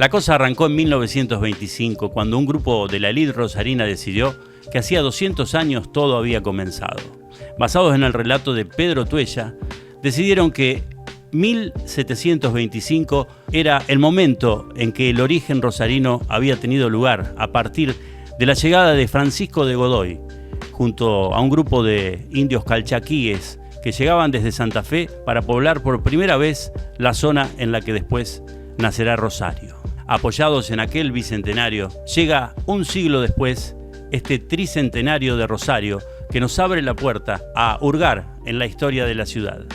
La cosa arrancó en 1925, cuando un grupo de la élite rosarina decidió que hacía 200 años todo había comenzado. Basados en el relato de Pedro Tuella, decidieron que 1725 era el momento en que el origen rosarino había tenido lugar a partir de la llegada de Francisco de Godoy, junto a un grupo de indios calchaquíes que llegaban desde Santa Fe para poblar por primera vez la zona en la que después nacerá Rosario. Apoyados en aquel bicentenario, llega un siglo después este tricentenario de Rosario que nos abre la puerta a hurgar en la historia de la ciudad.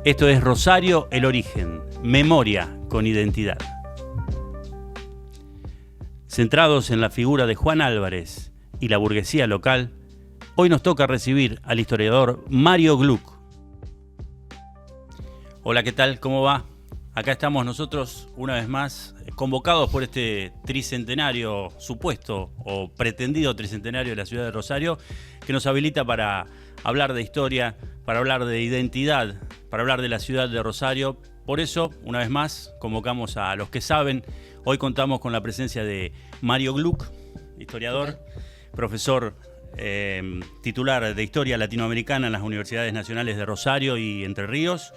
Esto es Rosario, el origen, memoria con identidad. Centrados en la figura de Juan Álvarez y la burguesía local, hoy nos toca recibir al historiador Mario Gluck. Hola, ¿qué tal? ¿Cómo va? Acá estamos nosotros una vez más convocados por este tricentenario supuesto o pretendido tricentenario de la ciudad de Rosario, que nos habilita para hablar de historia, para hablar de identidad, para hablar de la ciudad de Rosario. Por eso, una vez más, convocamos a los que saben. Hoy contamos con la presencia de Mario Gluck, historiador, profesor titular de Historia Latinoamericana en las Universidades Nacionales de Rosario y Entre Ríos,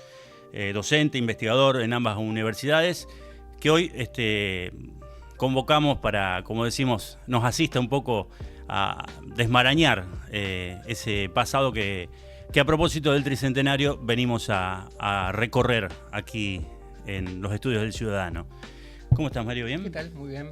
docente, investigador en ambas universidades, que hoy convocamos para, como decimos, nos asista un poco a desmarañar ese pasado que a propósito del tricentenario venimos a recorrer aquí en los estudios del Ciudadano. ¿Cómo estás, Mario? ¿Bien? ¿Qué tal? Muy bien.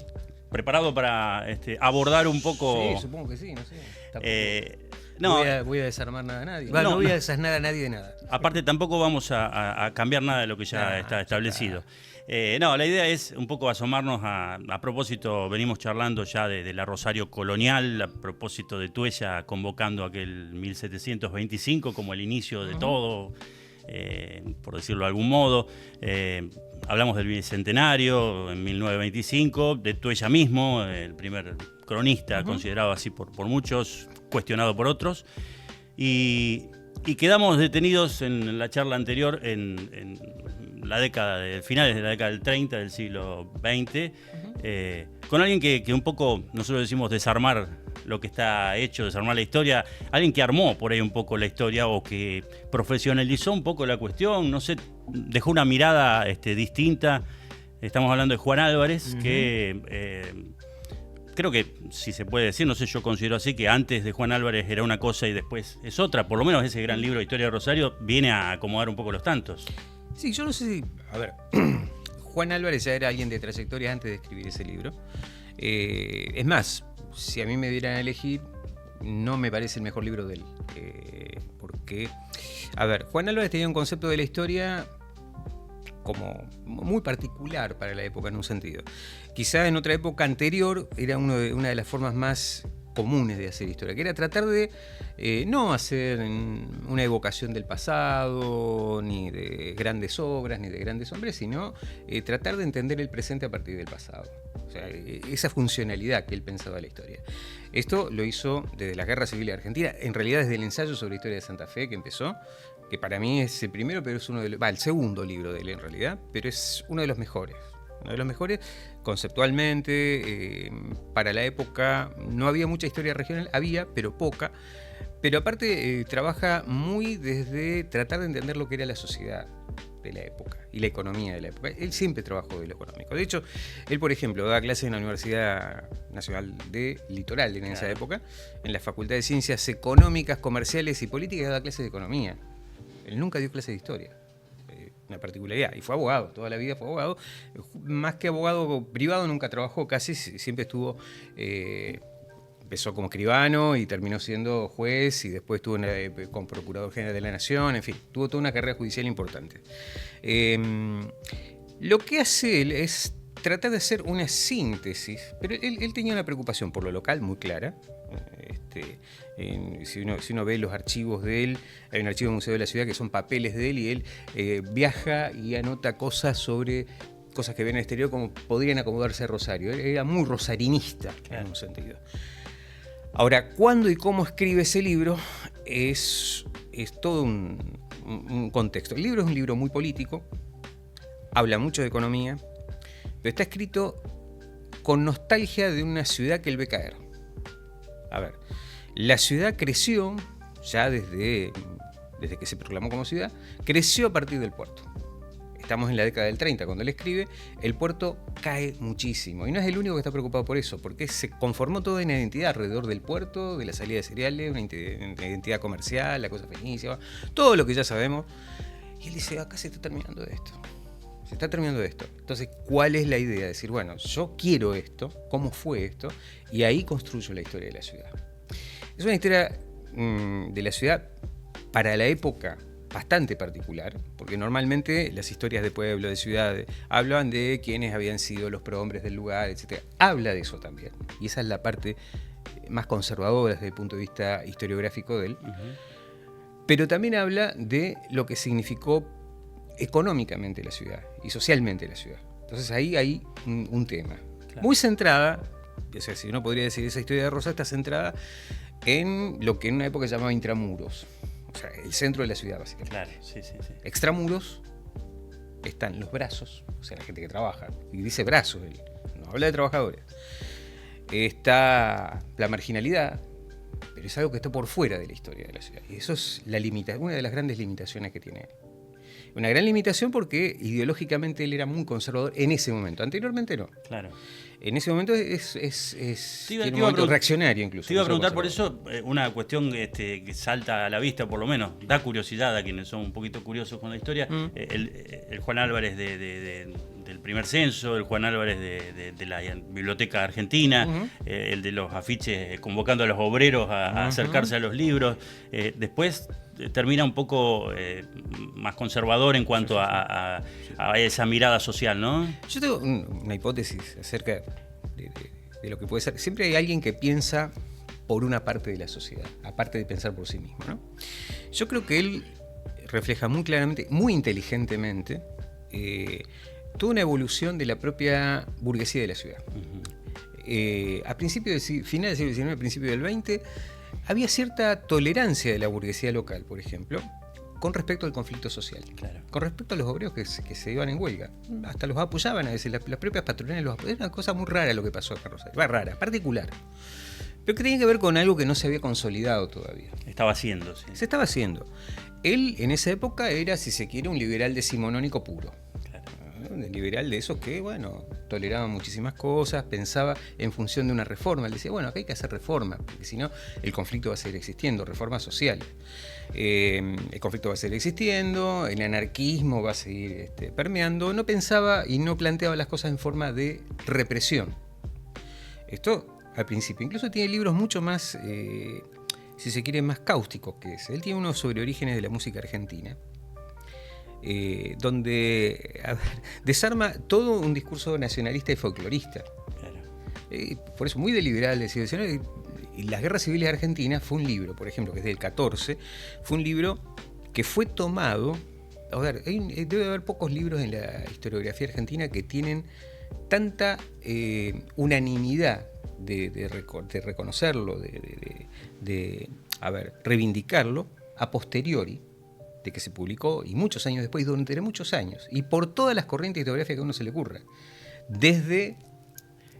¿Preparado para abordar un poco? Sí, supongo que sí, no sé. No, voy a desarmar nada a nadie. No voy a desasnar a nadie de nada. Aparte, tampoco vamos a cambiar nada de lo que ya está establecido. La idea es un poco asomarnos a propósito, venimos charlando ya de la Rosario colonial, a propósito de Tuella convocando aquel 1725 como el inicio de todo, por decirlo de algún modo. Hablamos del bicentenario en 1925, de Tuella mismo, el primer cronista considerado así por muchos, cuestionado por otros, y quedamos detenidos en la charla anterior en la década de finales de la década del 30 del siglo XX, con alguien que un poco, nosotros decimos desarmar lo que está hecho, desarmar la historia, alguien que armó por ahí un poco la historia o que profesionalizó un poco la cuestión, no sé, dejó una mirada distinta. Estamos hablando de Juan Álvarez, que creo que, si se puede decir, no sé, yo considero así, que antes de Juan Álvarez era una cosa y después es otra. Por lo menos ese gran libro de Historia de Rosario viene a acomodar un poco los tantos. Sí, yo no sé si... A ver, Juan Álvarez ya era alguien de trayectoria antes de escribir ese libro. Es más, si a mí me dieran a elegir, no me parece el mejor libro de él. Porque, a ver, Juan Álvarez tenía un concepto de la historia como muy particular para la época en un sentido. Quizá en otra época anterior era una de las formas más comunes de hacer historia, que era tratar de no hacer una evocación del pasado, ni de grandes obras, ni de grandes hombres, sino tratar de entender el presente a partir del pasado. O sea, esa funcionalidad que él pensaba de la historia. Esto lo hizo desde la Guerra Civil de Argentina, en realidad desde el ensayo sobre la historia de Santa Fe que empezó, que para mí es el primero, pero es el segundo libro de él en realidad, pero es uno de los mejores. Uno de los mejores conceptualmente. Para la época no había mucha historia regional, había, pero poca. Pero aparte trabaja muy desde tratar de entender lo que era la sociedad de la época y la economía de la época. Él siempre trabajó de lo económico. De hecho, él, por ejemplo, da clases en la Universidad Nacional de Litoral en esa época, en la Facultad de Ciencias Económicas, Comerciales y Políticas, da clases de economía. Él nunca dio clases de historia. Una particularidad, y fue abogado, toda la vida fue abogado, más que abogado privado nunca trabajó, casi siempre estuvo, empezó como escribano y terminó siendo juez y después estuvo como procurador general de la Nación, en fin, tuvo toda una carrera judicial importante. Lo que hace él es tratar de hacer una síntesis, pero él tenía una preocupación por lo local muy clara. Si uno ve los archivos de él, hay un archivo del Museo de la Ciudad que son papeles de él y él viaja y anota cosas sobre cosas que ven en el exterior como podrían acomodarse a Rosario. Él era muy rosarinista en un sentido. Ahora, ¿cuándo y cómo escribe ese libro? Es todo un contexto. El libro es un libro muy político, habla mucho de economía, pero está escrito con nostalgia de una ciudad que él ve caer. A ver, la ciudad creció ya desde que se proclamó como ciudad, creció a partir del puerto. Estamos en la década del 30, cuando él escribe, el puerto cae muchísimo. Y no es el único que está preocupado por eso, porque se conformó toda una identidad alrededor del puerto, de la salida de cereales, una identidad comercial, la cosa fenicia, todo lo que ya sabemos. Y él dice, acá se está terminando esto. Se está terminando esto. Entonces, ¿cuál es la idea? Decir, bueno, yo quiero esto, ¿cómo fue esto? Y ahí construyo la historia de la ciudad. Es una historia de la ciudad para la época bastante particular, porque normalmente las historias de pueblo, de ciudades, hablan de quienes habían sido los prohombres del lugar, etc. Habla de eso también. Y esa es la parte más conservadora desde el punto de vista historiográfico de él. Pero también habla de lo que significó económicamente la ciudad y socialmente la ciudad. Entonces ahí hay un tema. Claro. Muy centrada, o sea, si uno podría decir, esa historia de Rosa está centrada en lo que en una época se llamaba intramuros. O sea, el centro de la ciudad, básicamente. Claro, sí. Extramuros están los brazos, o sea, la gente que trabaja. Y dice brazos, él no habla de trabajadores. Está la marginalidad, pero es algo que está por fuera de la historia de la ciudad. Y eso es una de las grandes limitaciones que tiene él. Una gran limitación porque ideológicamente él era muy conservador en ese momento. Anteriormente no. Claro. En ese momento tiene un momento reaccionario incluso. Te iba a preguntar por eso una cuestión que salta a la vista, por lo menos, da curiosidad a quienes son un poquito curiosos con la historia. El Juan Álvarez del primer censo, el Juan Álvarez de la Biblioteca Argentina, el de los afiches convocando a los obreros a acercarse a los libros. Después termina un poco más conservador en cuanto a esa mirada social, ¿no? Yo tengo una hipótesis acerca de lo que puede ser. Siempre hay alguien que piensa por una parte de la sociedad, aparte de pensar por sí mismo, ¿no? Yo creo que él refleja muy claramente, muy inteligentemente, toda una evolución de la propia burguesía de la ciudad. A final del siglo XIX, principio del XX, había cierta tolerancia de la burguesía local, por ejemplo, con respecto al conflicto social. Claro. Con respecto a los obreros que se iban en huelga. Hasta los apoyaban a veces, las propias patronales los apoyaban. Era una cosa muy rara lo que pasó acá en Rosario. Rara, particular. Pero que tenía que ver con algo que no se había consolidado todavía. Estaba haciendo, sí. Se estaba haciendo. Él, en esa época, era, si se quiere, un liberal decimonónico puro. Un liberal de esos que, bueno, toleraba muchísimas cosas, pensaba en función de una reforma. Él decía, bueno, acá hay que hacer reforma, porque si no, el conflicto va a seguir existiendo, reformas sociales. El conflicto va a seguir existiendo, el anarquismo va a seguir permeando. No pensaba y no planteaba las cosas en forma de represión. Esto al principio. Incluso tiene libros mucho más, si se quiere, más cáusticos que ese. Él tiene uno sobre orígenes de la música argentina. Donde desarma todo un discurso nacionalista y folclorista. Claro. Por eso, muy de liberal, y Las Guerras Civiles Argentinas fue un libro, por ejemplo, que es del 14, fue un libro que fue tomado. A ver, debe haber pocos libros en la historiografía argentina que tienen tanta unanimidad de reconocerlo, de reivindicarlo a posteriori de que se publicó, y muchos años después, durante muchos años, y por todas las corrientes historiográficas que a uno se le ocurra. Desde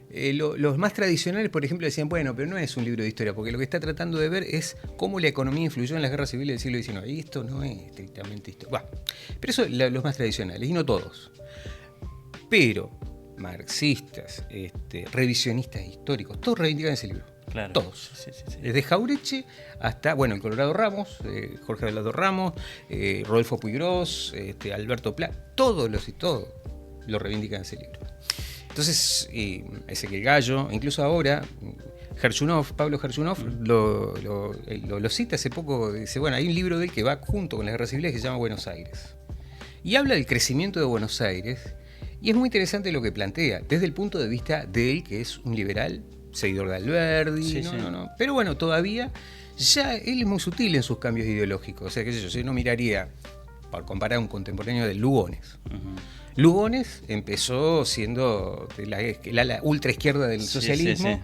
los más tradicionales, por ejemplo, decían, bueno, pero no es un libro de historia, porque lo que está tratando de ver es cómo la economía influyó en las guerras civiles del siglo XIX. Y esto no es estrictamente historia. Bueno, pero eso los más tradicionales, y no todos. Pero marxistas, revisionistas históricos, todos reivindican ese libro. Claro. Todos. Sí. Desde Jauretche hasta, bueno, el Colorado Ramos, Jorge Abelardo Ramos, Rodolfo Puigros, Alberto Pla, todos lo reivindican ese libro. Entonces, Ezequiel Gallo, incluso ahora, Pablo Gershunov lo cita hace poco, dice, bueno, hay un libro de él que va junto con las guerras civiles que se llama Buenos Aires. Y habla del crecimiento de Buenos Aires, y es muy interesante lo que plantea, desde el punto de vista de él, que es un liberal, seguidor de Alberdi, no. Pero bueno, todavía ya él es muy sutil en sus cambios ideológicos. O sea, qué sé yo no miraría, por comparar a un contemporáneo de Lugones. Lugones empezó siendo de la ultra izquierda del socialismo,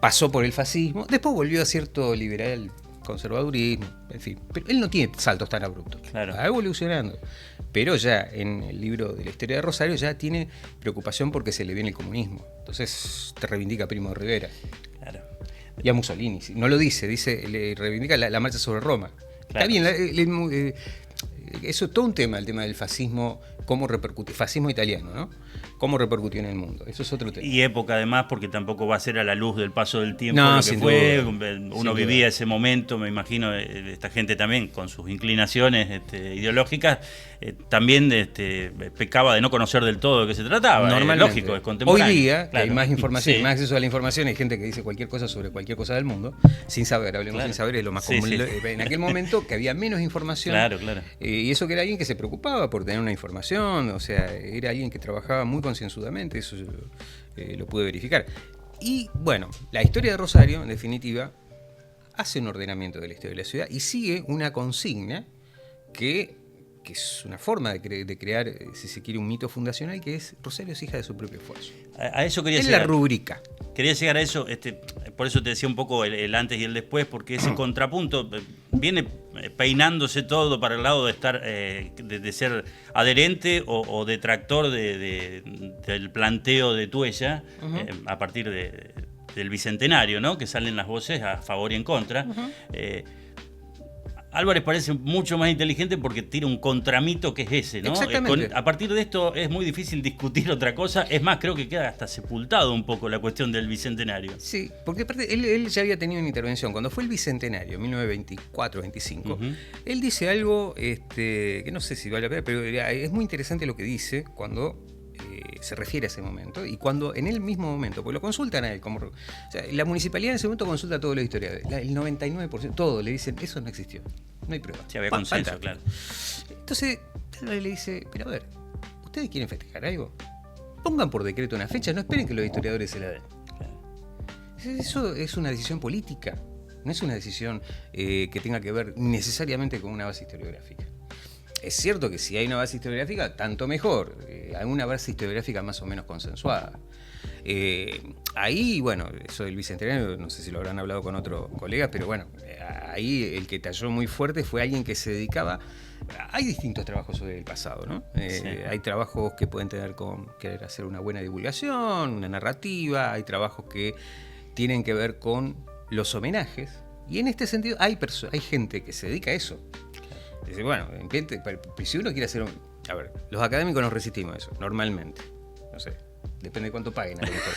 pasó por el fascismo, después volvió a cierto liberal conservadurismo, en fin. Pero él no tiene saltos tan abruptos. Claro. Va evolucionando. Pero ya en el libro de la historia de Rosario ya tiene preocupación porque se le viene el comunismo. Entonces te reivindica a Primo de Rivera. Claro. Y a Mussolini. No lo dice, le reivindica la marcha sobre Roma. Claro. Está bien, eso es todo un tema, el tema del fascismo, cómo repercute, fascismo italiano, ¿no? Cómo repercutió en el mundo. Eso es otro tema. Y época además, porque tampoco va a ser a la luz del paso del tiempo No, lo que sin fue. duda. Uno vivía ese momento, me imagino, esta gente también con sus inclinaciones ideológicas, también pecaba de no conocer del todo de qué se trataba. Normalmente. Lógico, es contemporáneo. Hoy día, que claro. hay más información, Sí. más acceso a la información, hay gente que dice cualquier cosa sobre cualquier cosa del mundo, sin saber, hablemos Claro. sin saber, es lo más Sí, común. sí. En aquel momento que había menos información. Claro. Y eso que era alguien que se preocupaba por tener una información, o sea, era alguien que trabajaba muy concienzudamente, eso lo pude verificar. Y bueno, la historia de Rosario, en definitiva, hace un ordenamiento de la historia de la ciudad y sigue una consigna que es una forma de crear, si se quiere, un mito fundacional, que es Rosario es hija de su propio esfuerzo. A eso quería Es llegar. la rubrica. Quería llegar a eso, por eso te decía un poco el antes y el después, porque ese contrapunto viene peinándose todo para el lado de estar, de ser adherente o detractor del planteo de Tuella, a partir del bicentenario, ¿no? Que salen las voces a favor y en contra. Álvarez parece mucho más inteligente porque tira un contramito que es ese, ¿no? Exactamente. A partir de esto es muy difícil discutir otra cosa. Es más, creo que queda hasta sepultado un poco la cuestión del bicentenario. Sí, porque aparte él ya había tenido una intervención. Cuando fue el bicentenario, 1924-25, él dice algo que no sé si vale la pena, pero es muy interesante lo que dice cuando se refiere a ese momento y cuando en el mismo momento, pues lo consultan a él, o sea, la municipalidad en ese momento consulta a todos los historiadores, el 99%, todo le dicen, eso no existió, no hay pruebas. Sí, había consenso, claro. Entonces, Álvarez le dice, pero a ver, ¿ustedes quieren festejar algo? Pongan por decreto una fecha, no esperen que los historiadores se la den. Eso es una decisión política, no es una decisión que tenga que ver necesariamente con una base historiográfica. Es cierto que si hay una base historiográfica, tanto mejor. Hay una base historiográfica más o menos consensuada. Ahí, bueno, eso del bicentenario, no sé si lo habrán hablado con otros colegas, pero bueno, ahí el que talló muy fuerte fue alguien que se dedicaba. Hay distintos trabajos sobre el pasado, ¿no? Sí. Hay trabajos que pueden tener con querer hacer una buena divulgación, una narrativa, hay trabajos que tienen que ver con los homenajes, y en este sentido hay gente que se dedica a eso. Dice, bueno, si uno quiere hacer a ver, los académicos nos resistimos a eso, normalmente. No sé, depende de cuánto paguen, a lo mejor.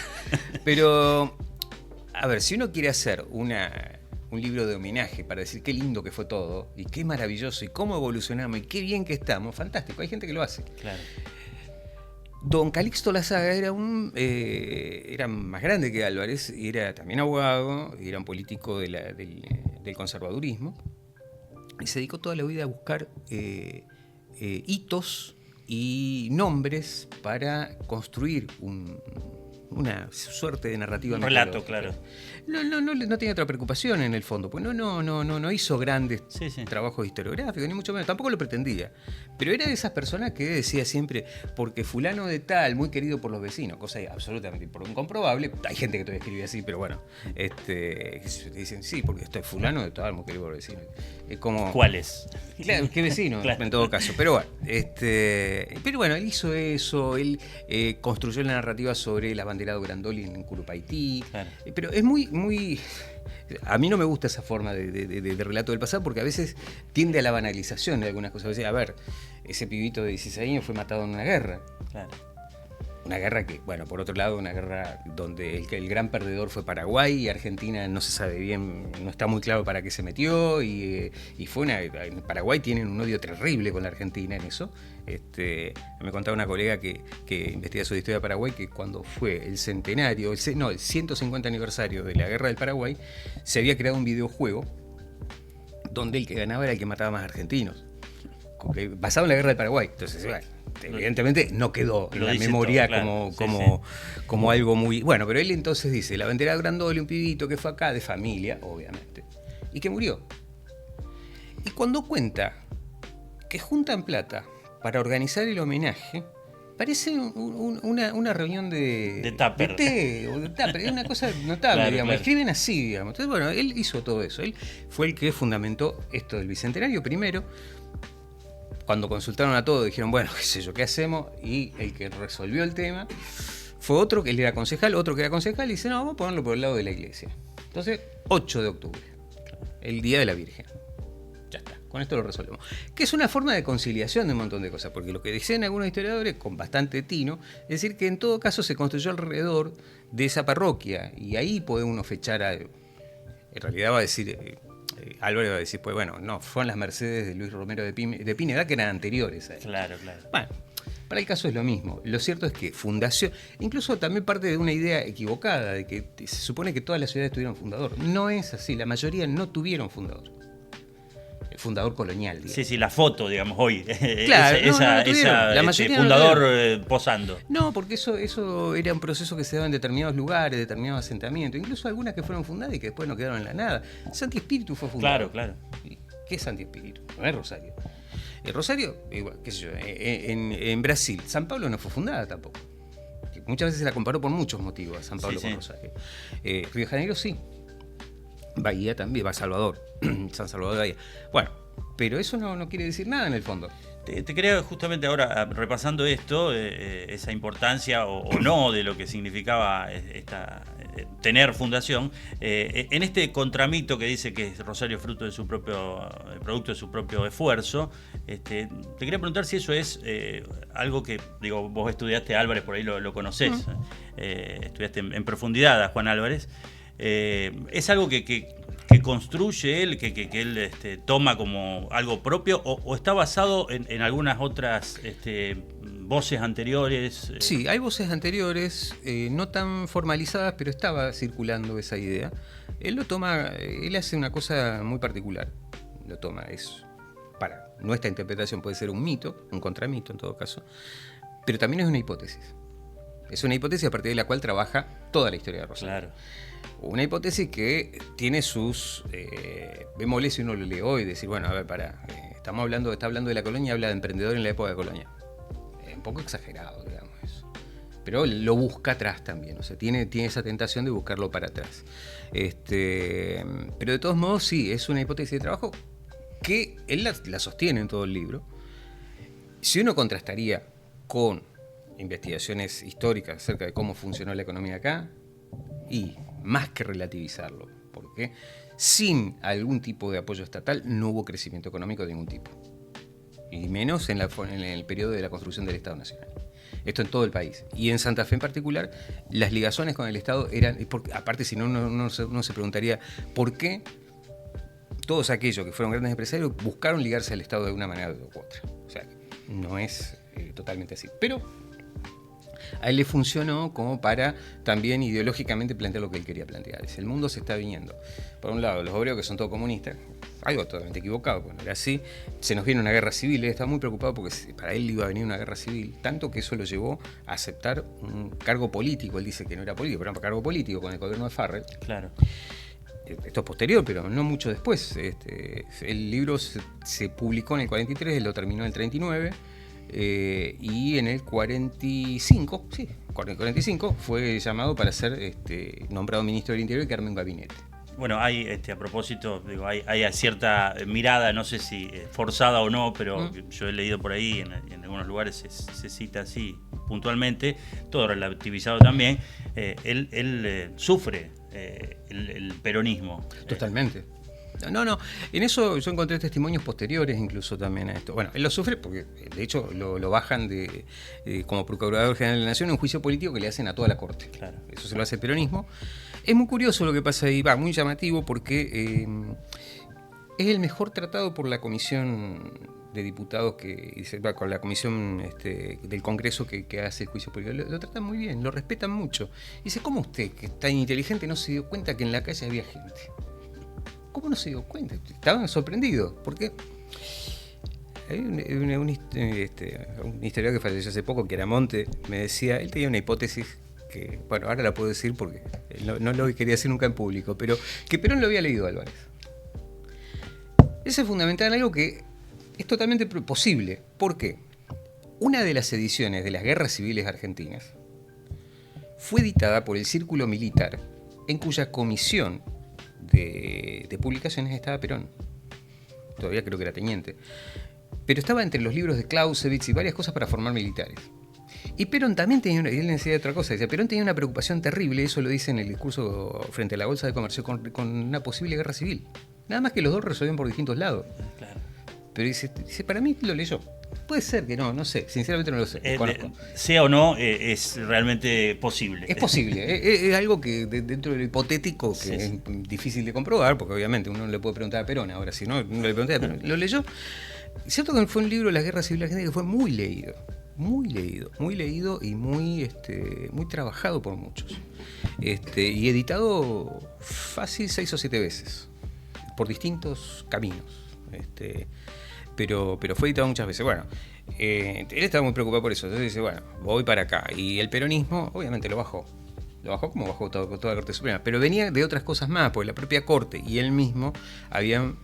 Pero, a ver, si uno quiere hacer un libro de homenaje para decir qué lindo que fue todo, y qué maravilloso, y cómo evolucionamos, y qué bien que estamos, fantástico, hay gente que lo hace. Claro. Don Calixto Lasaga era más grande que Álvarez, y era también abogado, y era un político del conservadurismo. Y se dedicó toda la vida a buscar hitos y nombres para construir una suerte de narrativa. Un relato, mitológica. claro. No tenía otra preocupación en el fondo, pues no hizo grandes Sí. trabajos historiográficos, ni mucho menos, tampoco lo pretendía. Pero era de esas personas que decía siempre, porque fulano de tal, muy querido por los vecinos, cosa absolutamente incomprobable. Hay gente que todavía escribe así, pero bueno, dicen sí, porque esto es fulano de tal, muy querido por los vecinos. Es como, ¿Cuáles? claro, qué vecino, Claro. en todo caso. Pero bueno, él hizo eso, él construyó la narrativa sobre el abanderado Grandoli en Curupaití. Claro. Pero es muy. A mí no me gusta esa forma de relato del pasado porque a veces tiende a la banalización de algunas cosas. A ver, ese pibito de 16 años fue matado en una guerra. Claro. Una guerra que, bueno, por otro lado, una guerra donde el gran perdedor fue Paraguay y Argentina no se sabe bien, no está muy claro para qué se metió y fue en Paraguay tienen un odio terrible con la Argentina en eso. Me contaba una colega que investiga sobre historia de Paraguay que cuando fue el centenario, el 150 aniversario de la guerra del Paraguay, se había creado un videojuego donde el que ganaba era el que mataba más argentinos, basado en la guerra del Paraguay. Entonces, bueno, evidentemente no quedó en Lo la dice memoria todo, claro. como algo muy... Bueno, pero él entonces dice, la bandera de Grandoli, un pibito que fue acá, de familia, obviamente, y que murió. Y cuando cuenta que juntan plata para organizar el homenaje, Parece una reunión de tupper. De té, o de tupper. Es una cosa notable, Claro, digamos. claro. Escriben así, digamos. Entonces, bueno, él hizo todo eso. Él fue el que fundamentó esto del Bicentenario primero. Cuando consultaron a todos, dijeron, bueno, qué sé yo, ¿qué hacemos? Y el que resolvió el tema fue otro, que él era concejal, otro que era concejal, y dice, no, vamos a ponerlo por el lado de la iglesia. Entonces, 8 de octubre, el Día de la Virgen. Ya está, con esto lo resolvemos. Que es una forma de conciliación de un montón de cosas, porque lo que dicen algunos historiadores, con bastante tino, es decir, que en todo caso se construyó alrededor de esa parroquia, y ahí puede uno fechar a... En realidad va a decir... Álvaro va a decir, pues bueno, no, fueron las Mercedes de Luis Romero de Pineda que eran anteriores a él. Claro, claro. Bueno, para el caso es lo mismo. Lo cierto es que fundación, incluso también parte de una idea equivocada, de que se supone que todas las ciudades tuvieron fundador. No es así, la mayoría no tuvieron fundador. El fundador colonial, digamos. Sí, la foto, digamos, hoy. Claro, la mayoría fundador posando. No, porque eso era un proceso que se daba en determinados lugares, determinados asentamientos, incluso algunas que fueron fundadas y que después no quedaron en la nada. Santi Espíritu fue fundado. Claro. ¿Qué es Santi Espíritu? No es Rosario. Rosario, igual, qué sé yo, en Brasil, San Pablo no fue fundada tampoco. Muchas veces se la comparó por muchos motivos a San Pablo con Rosario. Río de Janeiro sí. Bahía también, va a Salvador, San Salvador de Bahía. Bueno, pero eso no quiere decir nada en el fondo. Te quería justamente ahora, repasando esto, esa importancia o no de lo que significaba tener fundación, en este contramito que dice que Rosario es fruto de su propio, producto de su propio esfuerzo, te quería preguntar si eso es algo que, digo, vos estudiaste a Álvarez, por ahí lo conocés, estudiaste en profundidad a Juan Álvarez. ¿Es algo que construye él, que él toma como algo propio o está basado en algunas otras voces anteriores? Sí, hay voces anteriores, no tan formalizadas, pero estaba circulando esa idea. Él lo toma, él hace una cosa muy particular. Lo toma, es para nuestra interpretación puede ser un mito, un contramito en todo caso, pero también es una hipótesis. Es una hipótesis a partir de la cual trabaja toda la historia de Rosario. Claro. Una hipótesis que tiene sus bemoles si uno lo lee hoy, decir, bueno, a ver, está hablando de la colonia, habla de emprendedor en la época de colonia. Es un poco exagerado, digamos eso. Pero lo busca atrás también, o sea, tiene esa tentación de buscarlo para atrás. Pero de todos modos, sí, es una hipótesis de trabajo que él la sostiene en todo el libro. Si uno contrastaría con investigaciones históricas acerca de cómo funcionó la economía acá, y más que relativizarlo, porque sin algún tipo de apoyo estatal no hubo crecimiento económico de ningún tipo, y menos en el periodo de la construcción del Estado Nacional. Esto en todo el país. Y en Santa Fe en particular, las ligazones con el Estado eran, porque, aparte si no, uno se preguntaría por qué todos aquellos que fueron grandes empresarios buscaron ligarse al Estado de una manera u otra. O sea, no es totalmente así. Pero a él le funcionó como para también ideológicamente plantear lo que él quería plantear. Es, el mundo se está viniendo. Por un lado, los obreros que son todos comunistas, algo totalmente equivocado, cuando era así, se nos viene una guerra civil. Él estaba muy preocupado porque para él iba a venir una guerra civil, tanto que eso lo llevó a aceptar un cargo político. Él dice que no era político, pero era un cargo político con el gobierno de Farrell. Claro. Esto es posterior, pero no mucho después. El libro se publicó en el 43, él lo terminó en el 39. Y en el 45, sí, 45 fue llamado para ser nombrado ministro del Interior y que arme un gabinete. Bueno, hay, a propósito, digo, hay cierta mirada, no sé si forzada o no, pero yo he leído por ahí, en algunos lugares se cita así puntualmente, todo relativizado también. Él sufre el peronismo. Totalmente. No, en eso yo encontré testimonios posteriores incluso también a esto. Bueno, él lo sufre porque de hecho lo bajan como Procurador General de la Nación en un juicio político que le hacen a toda la corte. Claro. Eso se lo hace el peronismo. Es muy curioso lo que pasa ahí, muy llamativo porque es el mejor tratado por la comisión de diputados con la comisión del Congreso que hace el juicio político. Lo tratan muy bien, lo respetan mucho. Dice, ¿cómo usted, que es tan inteligente, no se dio cuenta que en la calle había gente? ¿Cómo no se dio cuenta? Estaban sorprendidos, porque hay un historiador que falleció hace poco, que era Monte, me decía, él tenía una hipótesis que, bueno, ahora la puedo decir porque no lo quería decir nunca en público, pero que Perón lo había leído a Álvarez. Eso es fundamental, algo que es totalmente posible. ¿Por qué? Una de las ediciones de las guerras civiles argentinas fue editada por el Círculo Militar, en cuya comisión de publicaciones estaba Perón. Todavía creo que era teniente. Pero estaba entre los libros de Clausewitz y varias cosas para formar militares. Y Perón también tenía y él decía otra cosa, decía, Perón tenía una preocupación terrible, eso lo dice en el discurso frente a la Bolsa de Comercio, con una posible guerra civil. Nada más que los dos resolvían por distintos lados. Claro. Pero dice, para mí lo leyó. Puede ser que no sé, sinceramente no lo sé. Sea o no, es realmente posible. Es posible, es algo que dentro de lo hipotético, que es difícil de comprobar, porque obviamente uno no le puede preguntar a Perón, ahora si no le pregunté a Perón, lo leyó. Es cierto que fue un libro, La Guerra Civil Argentina, que fue muy leído y muy trabajado por muchos. Y editado fácil 6 o 7 veces, por distintos caminos. Pero fue editado muchas veces. Bueno, él estaba muy preocupado por eso. Entonces dice, bueno, voy para acá. Y el peronismo, obviamente, lo bajó. Lo bajó como bajó toda la Corte Suprema. Pero venía de otras cosas más, porque la propia Corte y él mismo habían...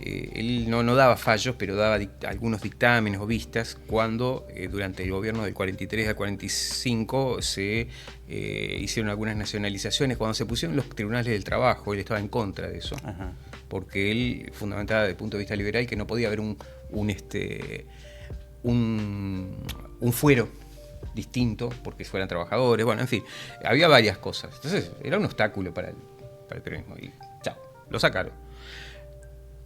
él no daba fallos, pero daba algunos dictámenes o vistas cuando durante el gobierno del 43 al 45 se hicieron algunas nacionalizaciones. Cuando se pusieron los tribunales del trabajo, él estaba en contra de eso. Ajá. Porque él fundamentaba desde el punto de vista liberal que no podía haber un fuero distinto porque fueran trabajadores. Bueno, en fin, había varias cosas. Entonces era un obstáculo para el peronismo. Y chao, lo sacaron.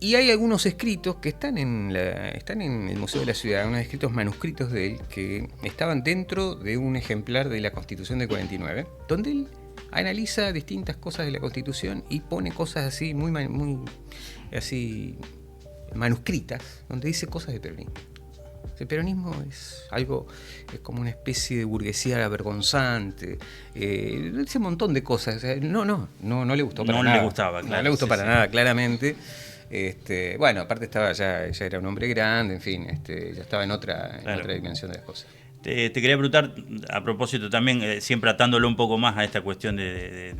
Y hay algunos escritos que están en el Museo de la Ciudad, unos escritos manuscritos de él que estaban dentro de un ejemplar de la Constitución del 49, donde él analiza distintas cosas de la Constitución y pone cosas así muy así manuscritas, donde dice cosas de peronismo. El peronismo es como una especie de burguesía avergonzante, dice un montón de cosas. No le gustó para nada. No le gustaba, claro. No le gustó para nada, claramente. Bueno, aparte ya era un hombre grande, en fin, ya estaba en otra dimensión de las cosas. Te quería preguntar, a propósito también, siempre atándolo un poco más a esta cuestión de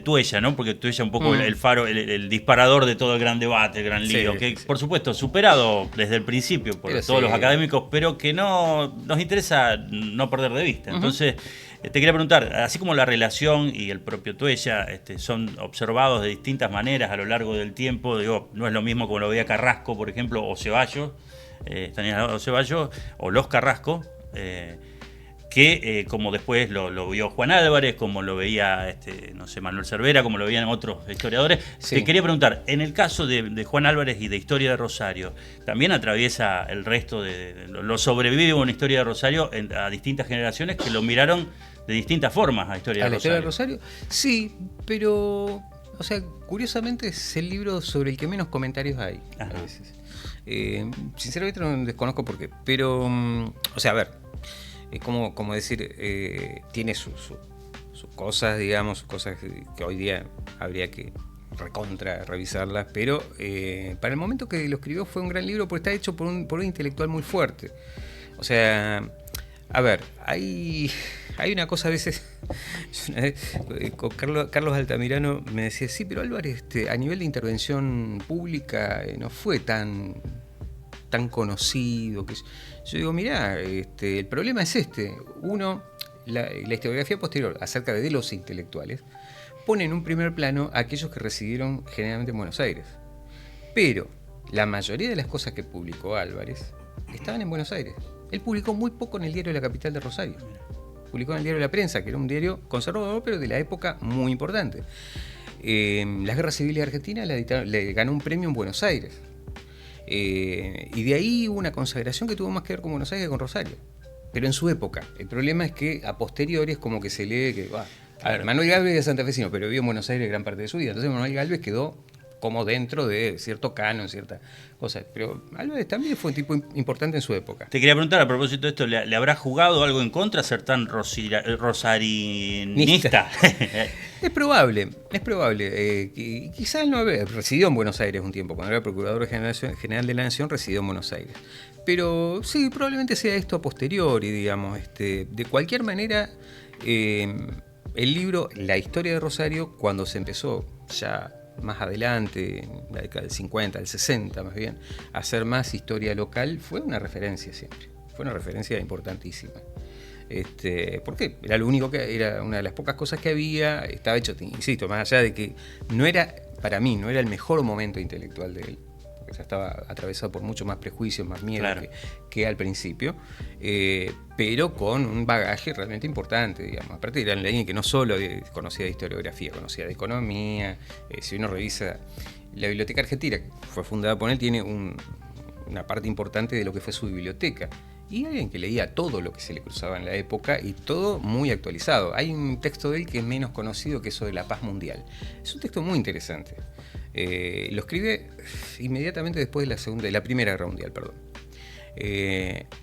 Tuella, ¿no? Porque Tuella un poco el faro, el disparador de todo el gran debate, el gran lío, que por supuesto superado desde el principio por todos los académicos, pero que no nos interesa no perder de vista. Entonces, te quería preguntar, así como la relación y el propio Tuella son observados de distintas maneras a lo largo del tiempo, digo, no es lo mismo como lo veía Carrasco, por ejemplo, o Ceballos, Stanislao Ceballos, o los Carrasco, que como después lo vio Juan Álvarez, como lo veía Manuel Cervera, como lo veían otros historiadores. Sí. Te quería preguntar, en el caso de Juan Álvarez y de Historia de Rosario, ¿también atraviesa el resto lo sobrevive una Historia de Rosario a distintas generaciones que lo miraron de distintas formas a Historia de Rosario? ¿A la Historia de Rosario? Sí, pero, o sea, curiosamente es el libro sobre el que menos comentarios hay. Ajá. A veces. Sinceramente no desconozco por qué, pero, o sea, a ver, es como decir, tiene sus cosas, digamos, cosas que hoy día habría que revisarlas, pero para el momento que lo escribió fue un gran libro porque está hecho por un intelectual muy fuerte. O sea, a ver, hay una cosa a veces, con Carlos Altamirano me decía, sí, pero Álvarez a nivel de intervención pública no fue tan conocido. Yo digo, mirá, el problema es uno, la historiografía posterior acerca de los intelectuales pone en un primer plano a aquellos que residieron generalmente en Buenos Aires, pero la mayoría de las cosas que publicó Álvarez estaban en Buenos Aires. Él publicó muy poco en el diario de la capital de Rosario. Publicó en el diario La Prensa, que era un diario conservador, pero de la época muy importante. Las guerras civiles argentinas le ganó un premio en Buenos Aires. Y de ahí hubo una consagración que tuvo más que ver con Buenos Aires que con Rosario. Pero en su época. El problema es que a posteriori es como que se lee que... A ver, Manuel Gálvez es santafesino, pero vivió en Buenos Aires gran parte de su vida. Entonces Manuel Gálvez quedó como dentro de cierto canon, cierta cosa. Pero Álvarez también fue un tipo importante en su época. Te quería preguntar, a propósito de esto, ¿le habrá jugado algo en contra ser tan rosarinista? Es probable. Quizás no residió en Buenos Aires un tiempo. Cuando era procurador general de la Nación, residió en Buenos Aires. Pero sí, probablemente sea esto a posteriori, digamos. De cualquier manera, el libro, La Historia de Rosario, cuando se empezó ya más adelante, en la década del 50, del 60 más bien, a hacer más historia local, fue una referencia siempre. fue una referencia importantísima. Porque era lo único era una de las pocas cosas que había, estaba hecho, insisto, más allá de que para mí no era el mejor momento intelectual de él, porque ya estaba atravesado por mucho más prejuicios, más miedo que al principio, pero con un bagaje realmente importante, digamos. Aparte era alguien que no solo conocía de historiografía, conocía de economía. Si uno revisa la Biblioteca Argentina, que fue fundada por él, tiene una parte importante de lo que fue su biblioteca. Y alguien que leía todo lo que se le cruzaba en la época y todo muy actualizado. Hay un texto de él que es menos conocido, que es sobre la paz mundial. Es un texto muy interesante. Lo escribe inmediatamente después de la Primera Guerra Mundial, perdón.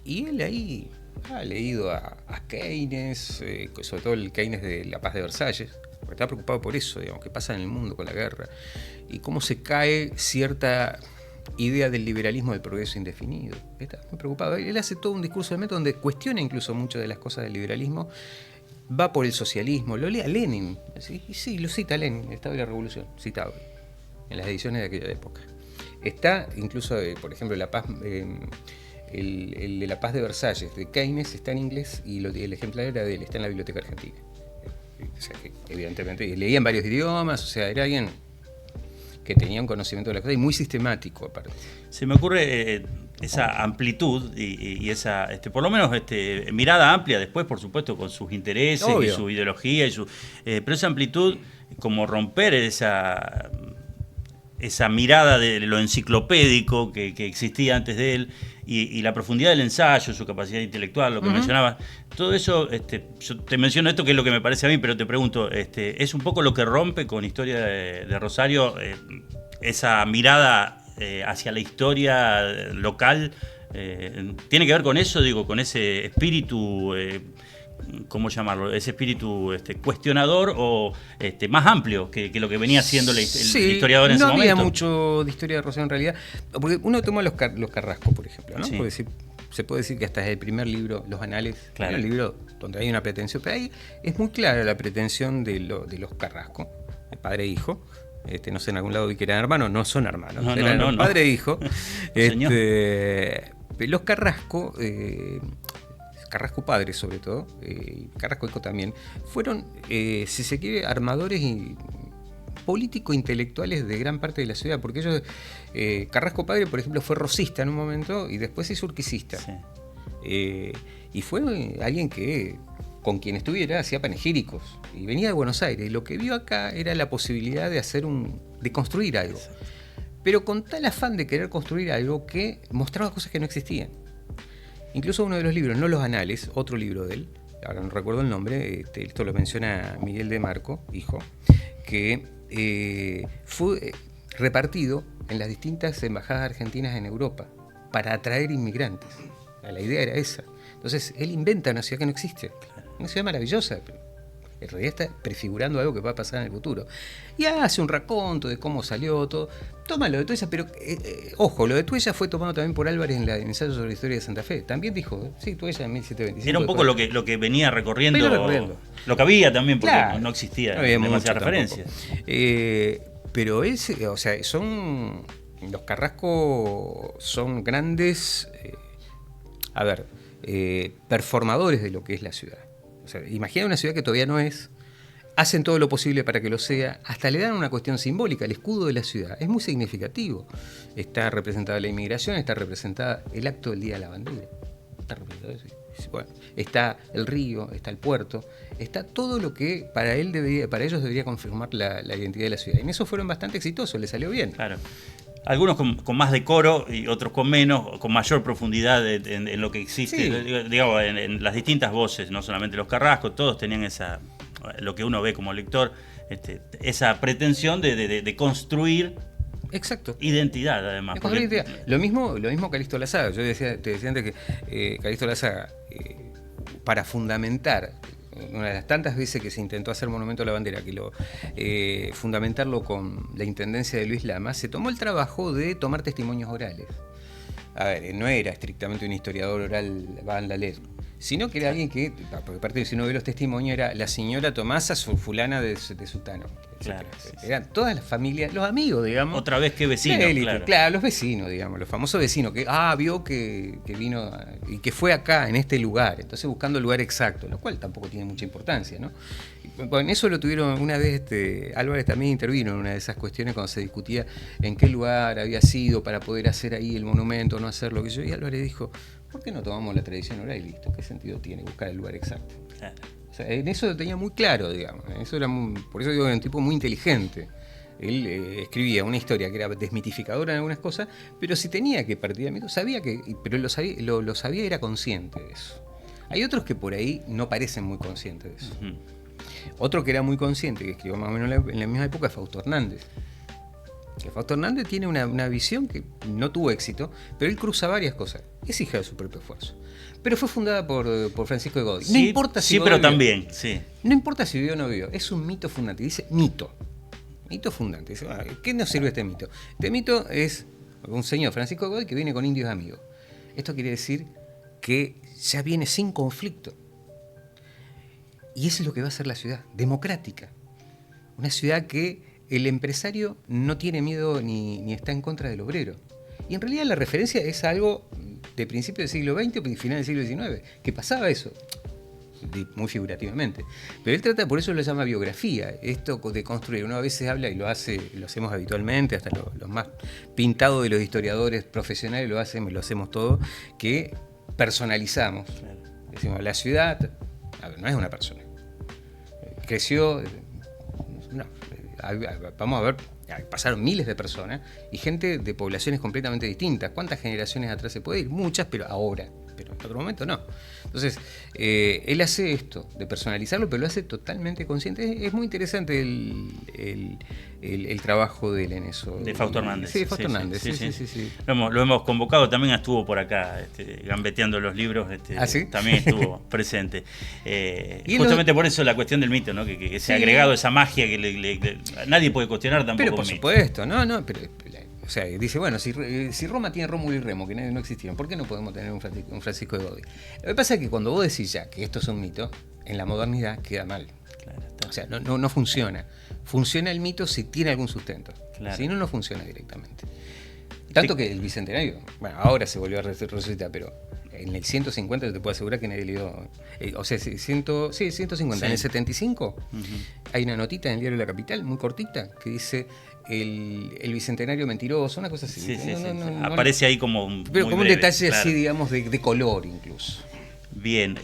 Y él ahí ha leído a Keynes, sobre todo el Keynes de la paz de Versalles, porque está preocupado por eso, digamos, qué pasa en el mundo con la guerra y cómo se cae cierta idea del liberalismo del progreso indefinido. Está muy preocupado. Él hace todo un discurso de método donde cuestiona incluso muchas de las cosas del liberalismo, va por el socialismo, lo lee a Lenin, ¿sí? Y sí, lo cita Lenin, el Estado y la Revolución, citado en las ediciones de aquella época. Está incluso, por ejemplo, la paz, el de la paz de Versalles de Keynes está en inglés y el ejemplar era de él, está en la Biblioteca Argentina. O sea que, evidentemente, leía en varios idiomas, o sea, era alguien que tenía un conocimiento de la cosa y muy sistemático aparte. Se me ocurre esa amplitud y esa, por lo menos mirada amplia después, por supuesto, con sus intereses y su ideología, pero esa amplitud, como romper esa mirada de lo enciclopédico que existía antes de él y la profundidad del ensayo, su capacidad intelectual, lo que mencionabas, todo eso, yo te menciono esto que es lo que me parece a mí, pero te pregunto, ¿es un poco lo que rompe con Historia de Rosario esa mirada hacia la historia local? ¿Tiene que ver con eso, digo, con ese espíritu, ¿cómo llamarlo? Ese espíritu cuestionador o más amplio que lo que venía siendo el historiador en ese momento? No había mucho de Historia de Rosario en realidad, porque uno toma los Carrasco, por ejemplo, ¿no? Sí. Se puede decir que hasta es el primer libro, Los Anales, el libro donde hay una pretensión, pero ahí es muy clara la pretensión de los Carrasco, de padre e hijo. No sé, en algún lado vi que eran hermanos, no son hermanos, eran padre e hijo. Los Carrasco, Carrasco padre sobre todo, y Carrasco hijo también, fueron, si se quiere, armadores y político-intelectuales de gran parte de la ciudad, porque ellos, Carrasco padre, por ejemplo, fue rosista en un momento y después se hizo urquicista. Sí. Y fue alguien que, con quien estuviera, hacía panegíricos y venía de Buenos Aires. Y lo que vio acá era la posibilidad de construir algo, pero con tal afán de querer construir algo que mostraba cosas que no existían. Incluso uno de los libros, no Los Anales, otro libro de él, ahora no recuerdo el nombre, esto lo menciona Miguel de Marco, hijo, que fue repartido en las distintas embajadas argentinas en Europa para atraer inmigrantes. La idea era esa. Entonces él inventa una ciudad que no existe, una ciudad maravillosa, pero en realidad está prefigurando algo que va a pasar en el futuro. Y hace un raconto de cómo salió todo. Toma lo de Tuella, pero ojo, lo de Tuella fue tomado también por Álvarez en el ensayo sobre la historia de Santa Fe. También dijo, sí, Tuella en 1725. Era un poco lo que venía recorriendo. Lo que había también, porque no existía, no había demasiadas referencias. Pero los Carrasco son grandes, performadores de lo que es la ciudad. O sea, imagina una ciudad que todavía no es, hacen todo lo posible para que lo sea, hasta le dan una cuestión simbólica, el escudo de la ciudad. Es muy significativo. Está representada la inmigración, está representada el acto del Día de la Bandera. Está representado eso. Bueno, está el río, está el puerto, está todo lo que para ellos debería confirmar la identidad de la ciudad. Y en eso fueron bastante exitosos, les salió bien. Claro. Algunos con más decoro y otros con menos, con mayor profundidad en lo que existe, sí. Digamos, en las distintas voces, no solamente los Carrasco, todos tenían lo que uno ve como lector, esa pretensión de construir. Exacto. Identidad, además. Lo mismo Calixto Lasaga. Yo te decía antes que Calixto Lasaga, para fundamentar, una de las tantas veces que se intentó hacer Monumento a la Bandera, fundamentarlo con la intendencia de Luis Lama, se tomó el trabajo de tomar testimonios orales. A ver, no era estrictamente un historiador oral, Van Laler. sino que era alguien que, porque aparte si uno ve los testimonios, era la señora Tomasa, su fulana de Sutano. Claro, Eran todas las familias, los amigos, digamos. Otra vez que vecinos, claro, los vecinos, digamos, los famosos vecinos, que vio que vino y que fue acá, en este lugar, entonces buscando el lugar exacto, lo cual tampoco tiene mucha importancia, ¿no? Bueno, eso lo tuvieron una vez, Álvarez también intervino en una de esas cuestiones cuando se discutía en qué lugar había sido para poder hacer ahí el monumento, no hacerlo, que yo, y Álvarez dijo, ¿por qué no tomamos la tradición oral y listo? ¿Qué sentido tiene buscar el lugar exacto? Claro. O sea, en eso lo tenía muy claro, digamos. Eso era por eso digo, era un tipo muy inteligente. Él escribía una historia que era desmitificadora en algunas cosas, pero si tenía que partir de mito, sabía que, pero lo sabía y era consciente de eso. Hay otros que por ahí no parecen muy conscientes de eso. Uh-huh. Otro que era muy consciente, que escribió más o menos en la misma época, es Fausto Hernández. Que Fausto Hernández tiene una visión que no tuvo éxito, pero él cruza varias cosas. Es hija de su propio esfuerzo. Pero fue fundada por Francisco de Godoy. Sí, no importa si sí, pero vivió, también, sí. No importa si vivió o no vivió, es un mito fundante. Dice mito. Mito fundante. Dice, ¿qué nos sirve este mito? Este mito es un señor, Francisco de Godoy, que viene con indios amigos. Esto quiere decir que ya viene sin conflicto. Y eso es lo que va a ser la ciudad, democrática. Una ciudad que el empresario no tiene miedo ni está en contra del obrero. Y en realidad la referencia es algo de principio del siglo XX o final del siglo XIX, que pasaba eso, muy figurativamente. Pero él trata, por eso lo llama biografía, esto de construir. Uno a veces habla, y lo hacemos habitualmente, hasta los más pintados de los historiadores profesionales lo hacemos todo, que personalizamos. Decimos, la ciudad, no es una persona. Creció, no, vamos a ver, pasaron miles de personas y gente de poblaciones completamente distintas. ¿Cuántas generaciones atrás se puede ir? Muchas, pero ahora. Pero en otro momento no. Entonces, él hace esto, de personalizarlo, pero lo hace totalmente consciente. Es muy interesante el trabajo de él en eso. De Fausto Hernández. Sí, Fausto Hernández. Sí. Lo hemos convocado, también estuvo por acá, gambeteando los libros. ¿Sí? También estuvo presente. Justamente por eso la cuestión del mito, ¿no? Que se ha agregado esa magia que nadie puede cuestionar tampoco. Pero por supuesto, no, pero... O sea, dice, bueno, si Roma tiene Rómulo y Remo, que no existieron, ¿por qué no podemos tener un Francisco de Godoy? Lo que pasa es que cuando vos decís ya que esto es un mito, en la modernidad queda mal. Claro, o sea, no funciona. Funciona el mito si tiene algún sustento. Claro. Si no, no funciona directamente. Tanto que el Bicentenario, bueno, ahora se volvió a resucitar, pero en el 150 te puedo asegurar que nadie leyó. O sea, 150. Sí. En el 75 hay una notita en el diario La Capital, muy cortita, que dice... El Bicentenario mentiroso, una cosa así. Aparece ahí como un... Pero como breve, un detalle así, digamos, de color incluso. Bien,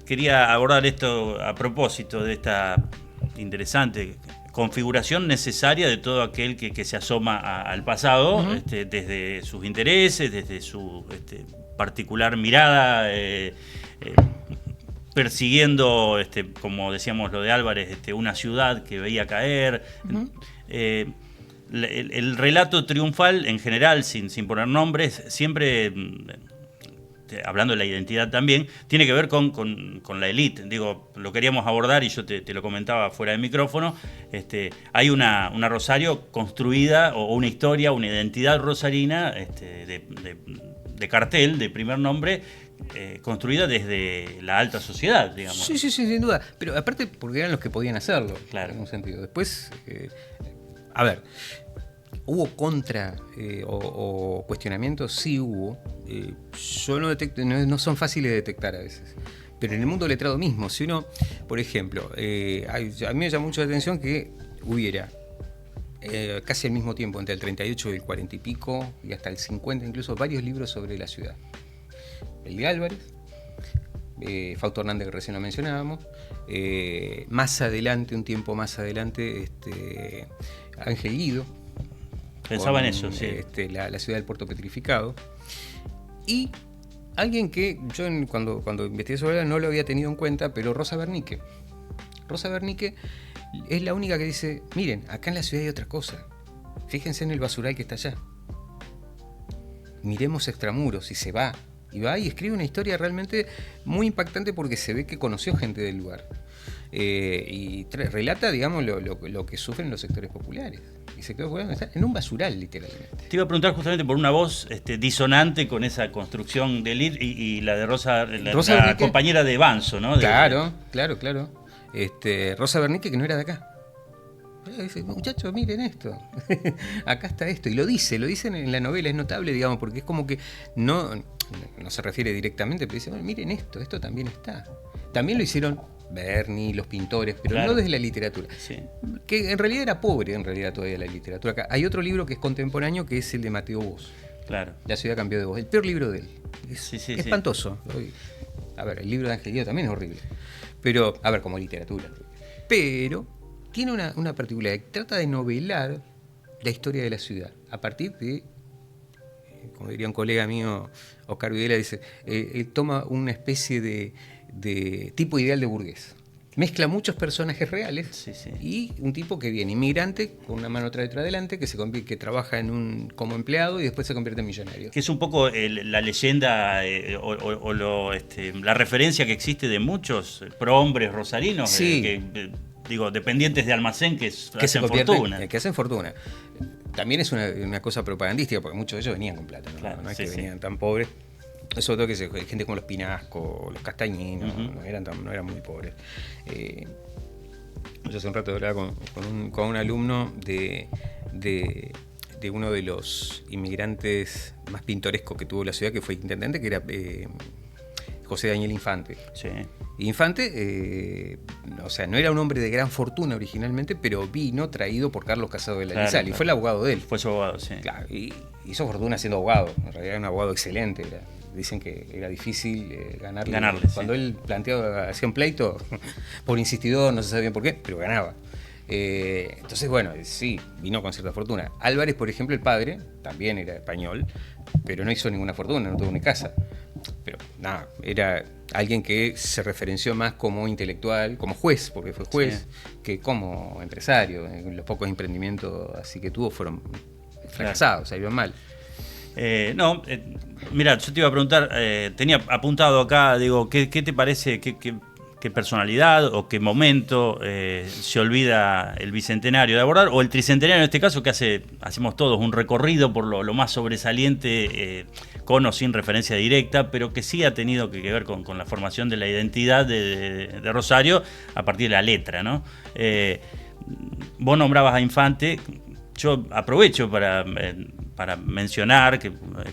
quería abordar esto a propósito de esta interesante configuración necesaria de todo aquel que se asoma al pasado, desde sus intereses, desde su particular mirada, persiguiendo, como decíamos lo de Álvarez, una ciudad que veía caer. El relato triunfal en general, sin poner nombres, siempre, hablando de la identidad también, tiene que ver con la élite. Digo, lo queríamos abordar y yo te lo comentaba fuera de micrófono. Hay una Rosario construida, o una historia, una identidad rosarina de cartel, de primer nombre, construida desde la alta sociedad, digamos. Sí, sin duda. Pero aparte porque eran los que podían hacerlo, claro, en un sentido. Después, a ver, ¿hubo contra o cuestionamientos? Sí hubo. Yo no detecto, no son fáciles de detectar a veces. Pero en el mundo letrado mismo, si uno, por ejemplo, a mí me llama mucho la atención que hubiera casi al mismo tiempo, entre el 38 y el 40 y pico, y hasta el 50 incluso, varios libros sobre la ciudad. El de Álvarez, Fausto Hernández, que recién lo mencionábamos, más adelante, un tiempo más adelante, Ángel Guido. Pensaba en eso, sí. La ciudad del puerto petrificado. Y alguien que yo cuando investigué sobre él no lo había tenido en cuenta, pero Rosa Bernique. Rosa Bernique es la única que dice, miren, acá en la ciudad hay otra cosa. Fíjense en el basural que está allá. Miremos extramuros, y se va. Y va y escribe una historia realmente muy impactante porque se ve que conoció gente del lugar. Y relata, digamos, lo que sufren los sectores populares. y se quedó colgando, está en un basural, literalmente. Te iba a preguntar justamente por una voz disonante con esa construcción de Lid y la de Rosa, Rosa la Bernique, compañera de Banzo, ¿no? Claro. Rosa Bernique, que no era de acá. Dice, muchachos, miren esto. Acá está esto. Y lo dicen en la novela, es notable, digamos, porque es como que no se refiere directamente, pero dice, bueno, miren esto también está. También lo hicieron Berni, los pintores, pero claro, no desde la literatura. Sí. Que en realidad era pobre, en realidad, todavía la literatura. Acá hay otro libro que es contemporáneo, que es el de Mateo Bos. Claro. La ciudad cambió de voz. El peor libro de él. Es espantoso. A ver, el libro de Ángel Guido también es horrible. Pero, a ver, como literatura. Pero tiene una particularidad. Trata de novelar la historia de la ciudad a partir de, como diría un colega mío, Oscar Videla, dice, él toma una especie de tipo ideal de burgués. Mezcla muchos personajes reales y un tipo que viene inmigrante con una mano detrás adelante, que trabaja como empleado y después se convierte en millonario. Que es un poco la leyenda la referencia que existe de muchos prohombres rosarinos, sí. Dependientes de almacén que hacen fortuna. Que hacen fortuna. También es una cosa propagandística, porque muchos de ellos venían con plata, ¿no? Claro, no es que venían tan pobres. Eso todo que gente como los Pinasco, los Castañinos, no eran muy pobres. Yo hace un rato hablaba con un alumno de uno de los inmigrantes más pintorescos que tuvo la ciudad, que fue intendente, que era José Daniel Infante. Sí. Infante, no era un hombre de gran fortuna originalmente, pero vino traído por Carlos Casado de la Lizal, y fue el abogado de él. Fue su abogado, sí. Claro, y hizo fortuna siendo abogado. En realidad era un abogado excelente. Dicen que era difícil ganarle. Cuando él hacía un pleito, por insistidor, no se sabe bien por qué, pero ganaba. Entonces, bueno, sí, vino con cierta fortuna. Álvarez, por ejemplo, el padre, también era español, pero no hizo ninguna fortuna, no tuvo ni casa. Pero nada, era alguien que se referenció más como intelectual, como juez, porque fue juez, que como empresario. Los pocos emprendimientos así que tuvo fueron fracasados, salieron mal. Mira, yo te iba a preguntar, tenía apuntado acá, digo, ¿qué te parece, qué personalidad o qué momento se olvida el bicentenario de abordar, o el tricentenario en este caso, que hacemos todos un recorrido por lo más sobresaliente, con o sin referencia directa, pero que sí ha tenido que ver con la formación de la identidad de Rosario a partir de la letra, ¿no? Vos nombrabas a Infante. Yo aprovecho para mencionar,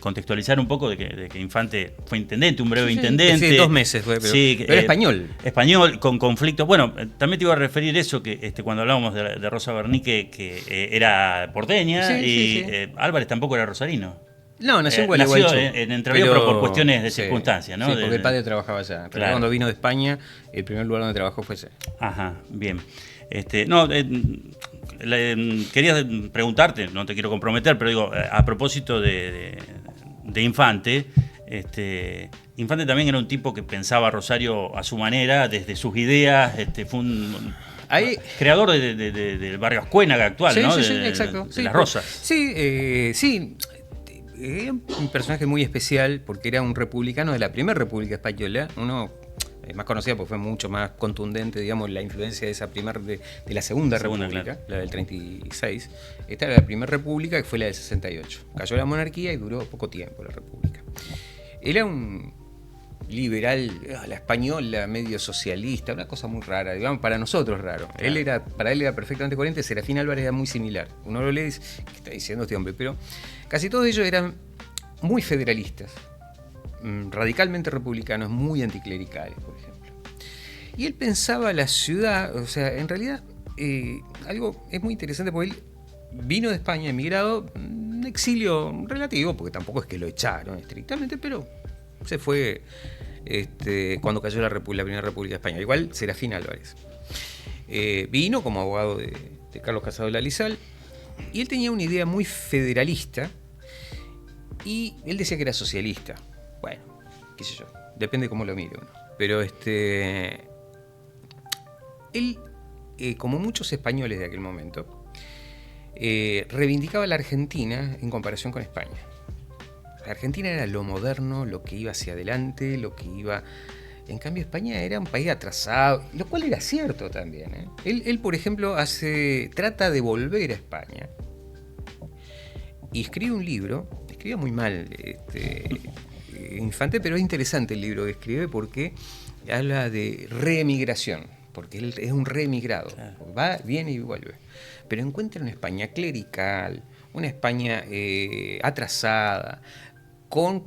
contextualizar un poco de que Infante fue intendente, un breve intendente. Sí, 2 meses fue, pero era español. Español, con conflictos. Bueno, también te iba a referir eso, que cuando hablábamos de Rosa Bernique, que era porteña, Álvarez tampoco era rosarino. No, nació en Gualeguaychú. Nació en Entre Ríos, pero por cuestiones de circunstancias, ¿no? Sí, porque el padre trabajaba allá. Claro. Cuando vino de España, el primer lugar donde trabajó fue ese. Ajá, bien. Quería preguntarte, no te quiero comprometer, pero digo, a propósito de Infante, Infante también era un tipo que pensaba Rosario a su manera, desde sus ideas, fue un creador del barrio Ascuénaga actual, ¿no? Exacto. De Las Rosas. Sí. Era un personaje muy especial porque era un republicano de la primera República Española, uno más conocida porque fue mucho más contundente, digamos, la influencia de esa de la Segunda República, claro. La del 36. Esta era la Primera República, que fue la del 68. Cayó la monarquía y duró poco tiempo la República. Era un liberal, la española, medio socialista, una cosa muy rara, digamos, para nosotros raro. Claro. Para él era perfectamente coherente. Serafín Álvarez era muy similar. Uno lo lee y dice, ¿qué está diciendo este hombre? Pero casi todos ellos eran muy federalistas, radicalmente republicanos, muy anticlericales, por ejemplo. Y él pensaba la ciudad, o sea, en realidad, algo es muy interesante porque él vino de España, emigrado, un exilio relativo, porque tampoco es que lo echaron estrictamente, pero se fue cuando cayó la Primera República Española. Igual Serafín Álvarez. Vino como abogado de Carlos Casado de la Lizal, y él tenía una idea muy federalista, y él decía que era socialista. Bueno, qué sé yo, depende cómo lo mire uno. Pero él, como muchos españoles de aquel momento, reivindicaba la Argentina en comparación con España. La Argentina era lo moderno, lo que iba hacia adelante, lo que iba... En cambio, España era un país atrasado, lo cual era cierto también. Él por ejemplo, trata de volver a España y escribe un libro, escribe muy mal Infante, pero es interesante el libro que escribe porque habla de reemigración, porque él es un reemigrado, claro. Va, viene y vuelve, pero encuentra una España clerical, una España atrasada, con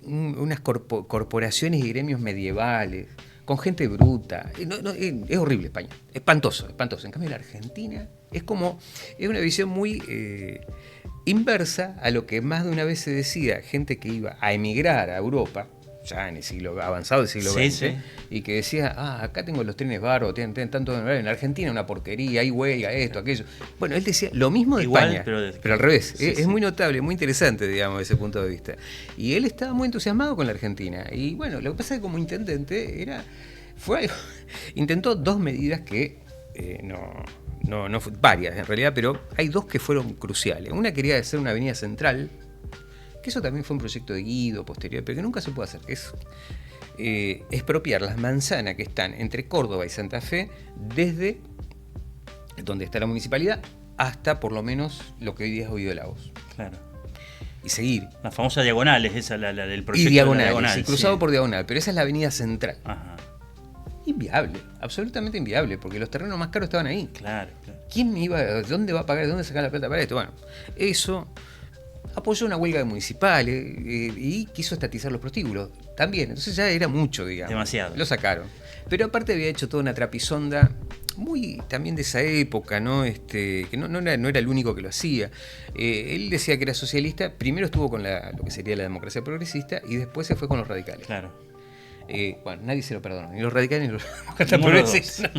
unas corporaciones y gremios medievales, con gente bruta. Es horrible España, espantoso, espantoso. En cambio la Argentina es una visión muy inversa a lo que más de una vez se decía, gente que iba a emigrar a Europa, ya en el siglo avanzado del siglo XX, sí. Y que decía, acá tengo los trenes bárbaros, tienen tanto de en Argentina una porquería, hay huelga, esto, aquello. Bueno, él decía lo mismo de igual, España, pero al revés. Sí, es muy notable, muy interesante, digamos, desde ese punto de vista. Y él estaba muy entusiasmado con la Argentina. Y bueno, lo que pasa es que como intendente intentó 2 medidas que no varias en realidad, pero hay 2 que fueron cruciales. Una quería hacer una avenida central, que eso también fue un proyecto de Guido posterior, pero que nunca se puede hacer, que es expropiar las manzanas que están entre Córdoba y Santa Fe, desde donde está la municipalidad hasta por lo menos lo que hoy día es Oído de Lagos. Claro. Y seguir. Las famosas diagonales, esa la del proyecto. Y diagonales, de diagonal, y cruzado sí. por diagonal, pero esa es la avenida central. Ajá. Inviable, absolutamente inviable, porque los terrenos más caros estaban ahí. Claro, claro. ¿Dónde va a pagar? ¿De dónde sacar la plata para esto? Bueno, eso apoyó una huelga de municipales y quiso estatizar los prostíbulos también. Entonces ya era mucho, digamos. Demasiado. Lo sacaron. Pero aparte había hecho toda una trapisonda muy también de esa época, ¿no? Que no era el único que lo hacía. Él decía que era socialista, primero estuvo con lo que sería la democracia progresista y después se fue con los radicales. Claro. Bueno, nadie se lo perdona, ni los radicales ni los demócratas progresistas.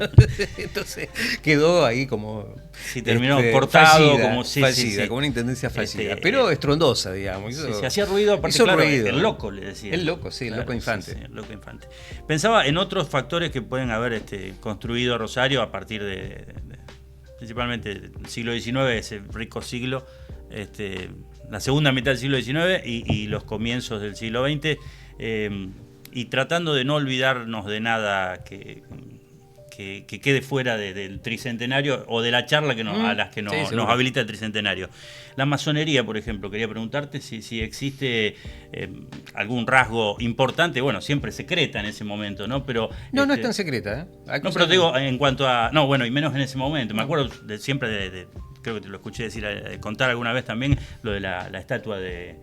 Entonces quedó ahí como. Sí, terminó cortado, fallida, como una intendencia fallida. Pero estrondosa, digamos. Se hacía ruido, aparte, hizo claro, ruido. El loco, le decía. El loco, sí, claro, el loco Infante. Sí, el loco Infante. Pensaba en otros factores que pueden haber construido Rosario a partir principalmente del siglo XIX, ese rico siglo, la segunda mitad del siglo XIX y los comienzos del siglo XX. Y tratando de no olvidarnos de nada que quede fuera del tricentenario o de la charla a las que nos habilita el tricentenario. La masonería, por ejemplo, quería preguntarte si existe algún rasgo importante, bueno, siempre secreta en ese momento, ¿no? Pero no es tan secreta, ¿eh? No, pero te digo, en cuanto a... No, bueno, y menos en ese momento. Me acuerdo siempre creo que te lo escuché contar alguna vez también, lo de la estatua de...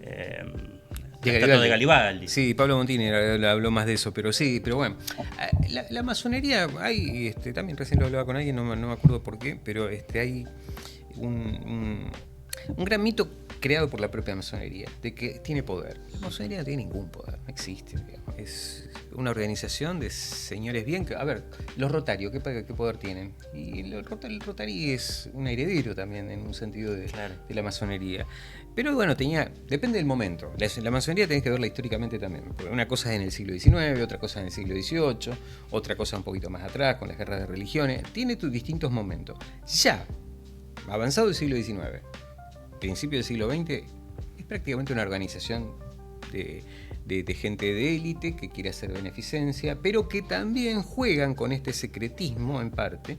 de Garibaldi. Sí, Pablo Montini habló más de eso, pero sí, pero bueno. La masonería, hay, también recién lo hablaba con alguien, no me acuerdo por qué, pero hay un gran mito creado por la propia masonería, de que tiene poder. La masonería no tiene ningún poder, no existe, digamos. Es una organización de señores bien... A ver, los Rotarios, ¿qué poder tienen? Y el Rotary es un heredero también, en un sentido de la masonería. Pero bueno, depende del momento. La masonería tenés que verla históricamente también. Porque una cosa es en el siglo XIX, otra cosa en el siglo XVIII, otra cosa un poquito más atrás, con las guerras de religiones. Tiene tus distintos momentos. Ya, avanzado el siglo XIX, principio del siglo XX, es prácticamente una organización de gente de élite que quiere hacer beneficencia, pero que también juegan con este secretismo en parte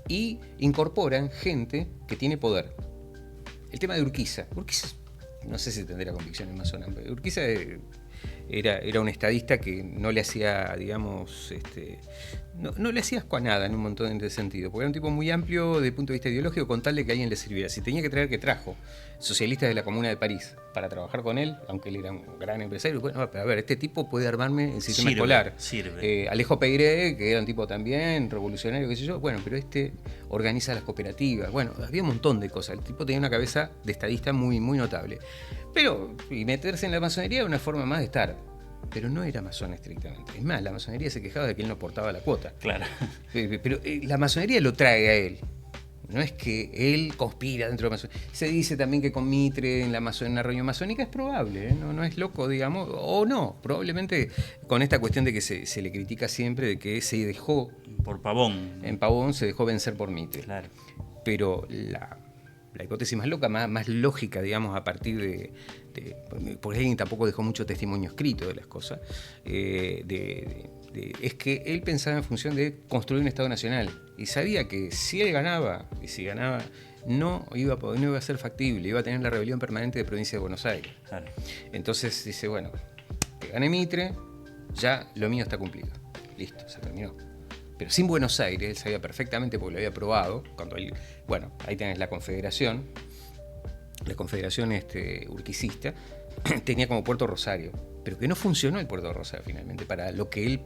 y incorporan gente que tiene poder. El tema de Urquiza, no sé si tendrá convicciones masonas, pero Urquiza era un estadista que no le hacía, digamos, no le hacía asco a nada en un montón de sentidos, porque era un tipo muy amplio desde el punto de vista ideológico, con tal de que alguien le sirviera. Si tenía que traer, que trajo socialistas de la Comuna de París para trabajar con él, aunque él era un gran empresario. Bueno, pero a ver, este tipo puede armarme el sistema escolar. Sirve. Alejo Peiré, que era un tipo también revolucionario, qué sé yo, bueno, pero organiza las cooperativas. Bueno, había un montón de cosas. El tipo tenía una cabeza de estadista muy, muy notable. Pero, y meterse en la masonería era una forma más de estar. Pero no era masón estrictamente. Es más, la masonería se quejaba de que él no aportaba la cuota. Claro. Pero la masonería lo trae a él. No es que él conspira dentro de la masonería. Se dice también que con Mitre en una reunión masónica es probable, ¿eh? No es loco, digamos, o no. Probablemente con esta cuestión de que se le critica siempre de que se dejó... Por Pavón. En Pavón se dejó vencer por Mitre. Claro. Pero la hipótesis más loca, más lógica, digamos, a partir de porque alguien tampoco dejó mucho testimonio escrito de las cosas, es que él pensaba en función de construir un Estado nacional y sabía que si él ganaba, y si ganaba, no iba a ser factible, iba a tener la rebelión permanente de Provincia de Buenos Aires. Claro. Entonces dice, bueno, que gane Mitre, ya lo mío está cumplido. Listo, se terminó. Pero sin Buenos Aires, él sabía perfectamente porque lo había probado, cuando él, bueno, ahí tenés la Confederación urquicista, tenía como puerto Rosario, pero que no funcionó el puerto de Rosario finalmente, para lo que él,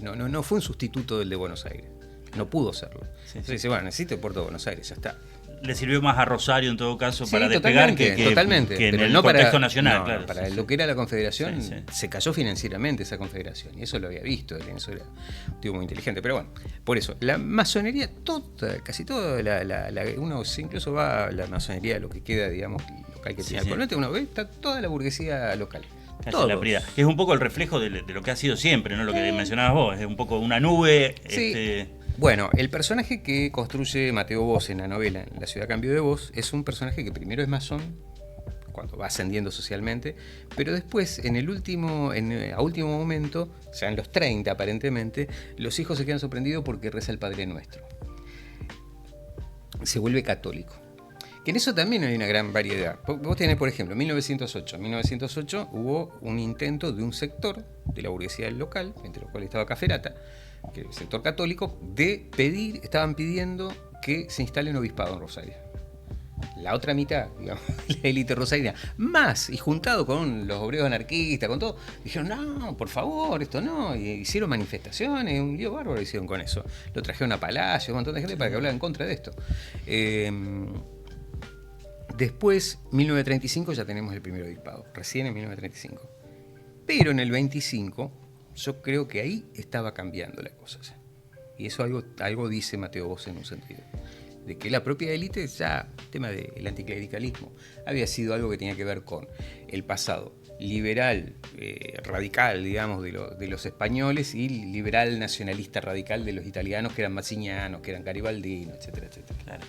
no fue un sustituto del de Buenos Aires, no pudo serlo. Sí, Entonces sí. dice, bueno, necesito el puerto de Buenos Aires, ya está. Le sirvió más a Rosario en todo caso Sí, para despegar totalmente, que en pero el no contexto para, nacional, no, claro. para Sí, lo que era la Confederación, sí. se cayó financieramente esa Confederación, y eso lo había visto, él en eso era un tipo muy inteligente. Pero bueno, por eso, la masonería, casi toda, uno incluso va a la masonería, lo que queda, digamos, local que Sí, tiene sí. actualmente, uno ve, está toda la burguesía local. Casi Todos. la prida. Es un poco el reflejo de lo que ha sido siempre, ¿no? Lo que mencionabas vos, es un poco una nube. Sí. Bueno, el personaje que construye Mateo Boss en la novela, en La ciudad cambió de voz, es un personaje que primero es masón, cuando va ascendiendo socialmente, pero después, a último momento, ya en los 30 aparentemente, los hijos se quedan sorprendidos porque reza el Padre Nuestro. Se vuelve católico. Que en eso también hay una gran variedad. Vos tenés, por ejemplo, 1908. En 1908 hubo un intento de un sector de la burguesía local, entre los cuales estaba Caferata, que es el sector católico, estaban pidiendo que se instale un obispado en Rosario. La otra mitad, digamos, la élite rosarina, más, y juntado con los obreros anarquistas, con todo, dijeron, no, por favor, esto no, y hicieron manifestaciones, un lío bárbaro hicieron con eso. Lo trajeron a Palacio, un montón de gente para que hablara en contra de esto. Después, 1935, ya tenemos el primer obispado, recién en 1935. Pero en el 25, yo creo que ahí estaba cambiando la cosa. ¿Sí? Y eso algo dice Mateo Boss en un sentido. De que la propia élite, ya, el tema del anticlericalismo, había sido algo que tenía que ver con el pasado liberal, radical, digamos, de los españoles, y liberal nacionalista radical de los italianos, que eran mazzinianos, que eran garibaldinos, etcétera, etcétera. Claro.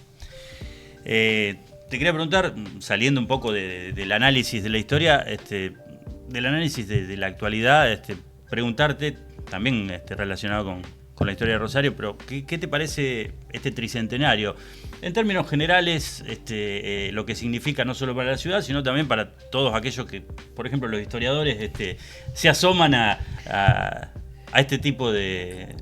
Te quería preguntar, saliendo un poco del análisis de la historia, del análisis de la actualidad, preguntarte, también relacionado con la historia de Rosario, pero ¿qué te parece este tricentenario? En términos generales, lo que significa no solo para la ciudad, sino también para todos aquellos que, por ejemplo, los historiadores se asoman a este tipo de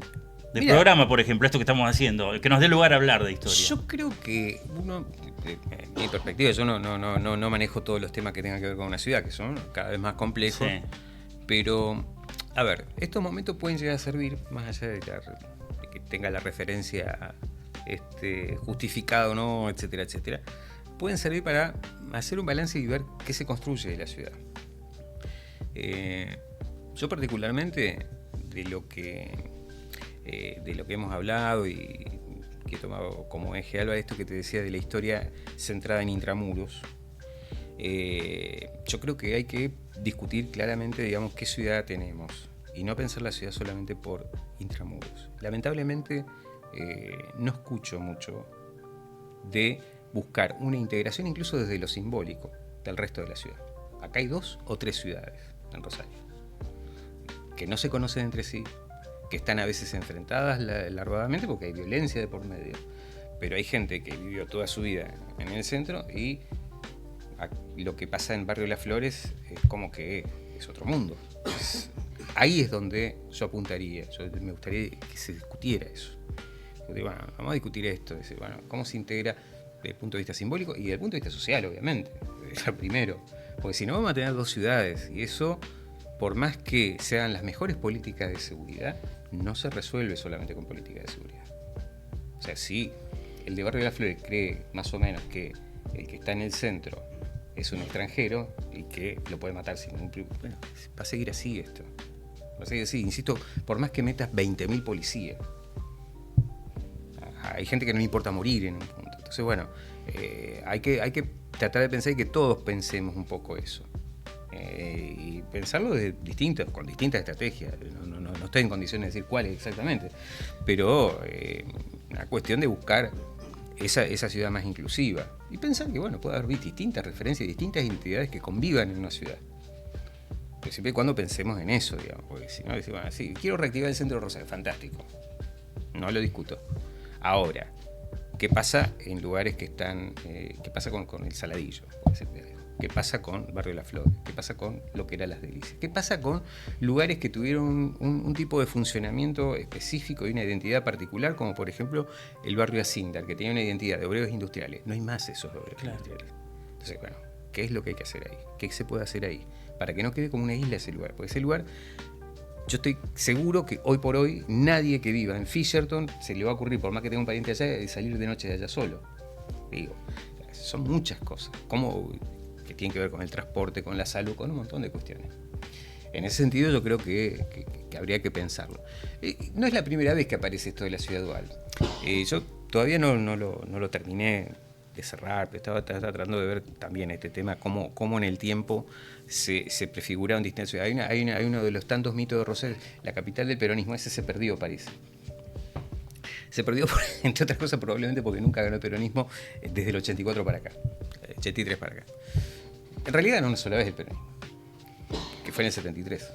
Mira, programa, por ejemplo, esto que estamos haciendo, que nos dé lugar a hablar de historia. Yo creo que en mi perspectiva, yo no manejo todos los temas que tengan que ver con una ciudad, que son cada vez más complejos, Sí. pero, a ver, estos momentos pueden llegar a servir, más allá de que tenga la referencia justificada o no, etcétera, etcétera, pueden servir para hacer un balance y ver qué se construye de la ciudad. Yo particularmente, de lo que hemos hablado y que he tomado como eje, Alba, esto que te decía de la historia centrada en intramuros, yo creo que hay que discutir claramente, digamos, qué ciudad tenemos y no pensar la ciudad solamente por intramuros. Lamentablemente no escucho mucho de buscar una integración incluso desde lo simbólico del resto de la ciudad. Acá hay 2 o 3 ciudades en Rosario que no se conocen entre sí, que están a veces enfrentadas larvadamente porque hay violencia de por medio, pero hay gente que vivió toda su vida en el centro y lo que pasa en Barrio Las Flores es como que es otro mundo. Ahí es donde yo apuntaría, me gustaría que se discutiera eso. Porque, bueno, vamos a discutir esto, bueno, cómo se integra desde el punto de vista simbólico y desde el punto de vista social, obviamente, primero, porque si no vamos a tener 2 ciudades y eso, por más que sean las mejores políticas de seguridad, no se resuelve solamente con políticas de seguridad. O sea, si el de Barrio de las Flores cree más o menos que el que está en el centro es un extranjero y que lo puede matar sin ningún problema, bueno, va a seguir así esto. Va a seguir así, insisto, por más que metas 20.000 policías. Hay gente que no le importa morir en un punto. Entonces, bueno, hay que tratar de pensar y que todos pensemos un poco eso. Y pensarlo con distintas estrategias. No estoy en condiciones de decir cuáles exactamente, pero una cuestión de buscar esa ciudad más inclusiva y pensar que bueno, puede haber distintas referencias, distintas identidades que convivan en una ciudad. Pero siempre y cuando pensemos en eso, digamos, porque si no decimos, sí, quiero reactivar el centro de Rosario, fantástico, no lo discuto. Ahora, ¿Qué pasa en lugares que están... ¿Qué pasa con el Saladillo? ¿Qué pasa con Barrio La Flor? ¿Qué pasa con lo que era Las Delicias? ¿Qué pasa con lugares que tuvieron un tipo de funcionamiento específico y una identidad particular, como por ejemplo el barrio Asindar, que tenía una identidad de obreros industriales? No hay más esos obreros industriales. Entonces, bueno, ¿qué es lo que hay que hacer ahí? ¿Qué se puede hacer ahí? Para que no quede como una isla ese lugar. Porque ese lugar, yo estoy seguro que hoy por hoy nadie que viva en Fisherton se le va a ocurrir, por más que tenga un pariente allá, de salir de noche de allá solo. Digo, son muchas cosas. ¿Cómo...? Que tienen que ver con el transporte, con la salud, con un montón de cuestiones. En ese sentido yo creo que habría que pensarlo. No es la primera vez que aparece esto de la ciudad dual. Yo todavía no lo terminé de cerrar, pero estaba tratando de ver también este tema, cómo en el tiempo se prefiguraron distintas ciudades. Hay uno de los tantos mitos de Rosell, la capital del peronismo, ese se perdió, París. Se perdió, entre otras cosas, probablemente porque nunca ganó el peronismo desde el 84 para acá, 83 para acá. En realidad ganó una sola vez el peronismo, que fue en el 73,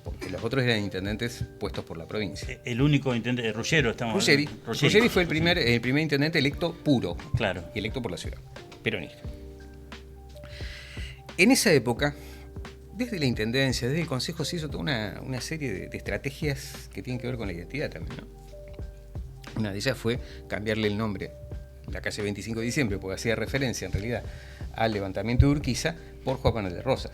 porque los otros eran intendentes puestos por la provincia. El único intendente, Ruggero, estamos Ruggeri fue el primer intendente electo puro, claro, y electo por la ciudad, peronista. En esa época, desde la intendencia, desde el consejo, se hizo toda una serie de estrategias que tienen que ver con la identidad también, ¿no? Una de ellas fue cambiarle el nombre, la calle 25 de diciembre, porque hacía referencia en realidad al levantamiento de Urquiza, por Juan Manuel de Rosas.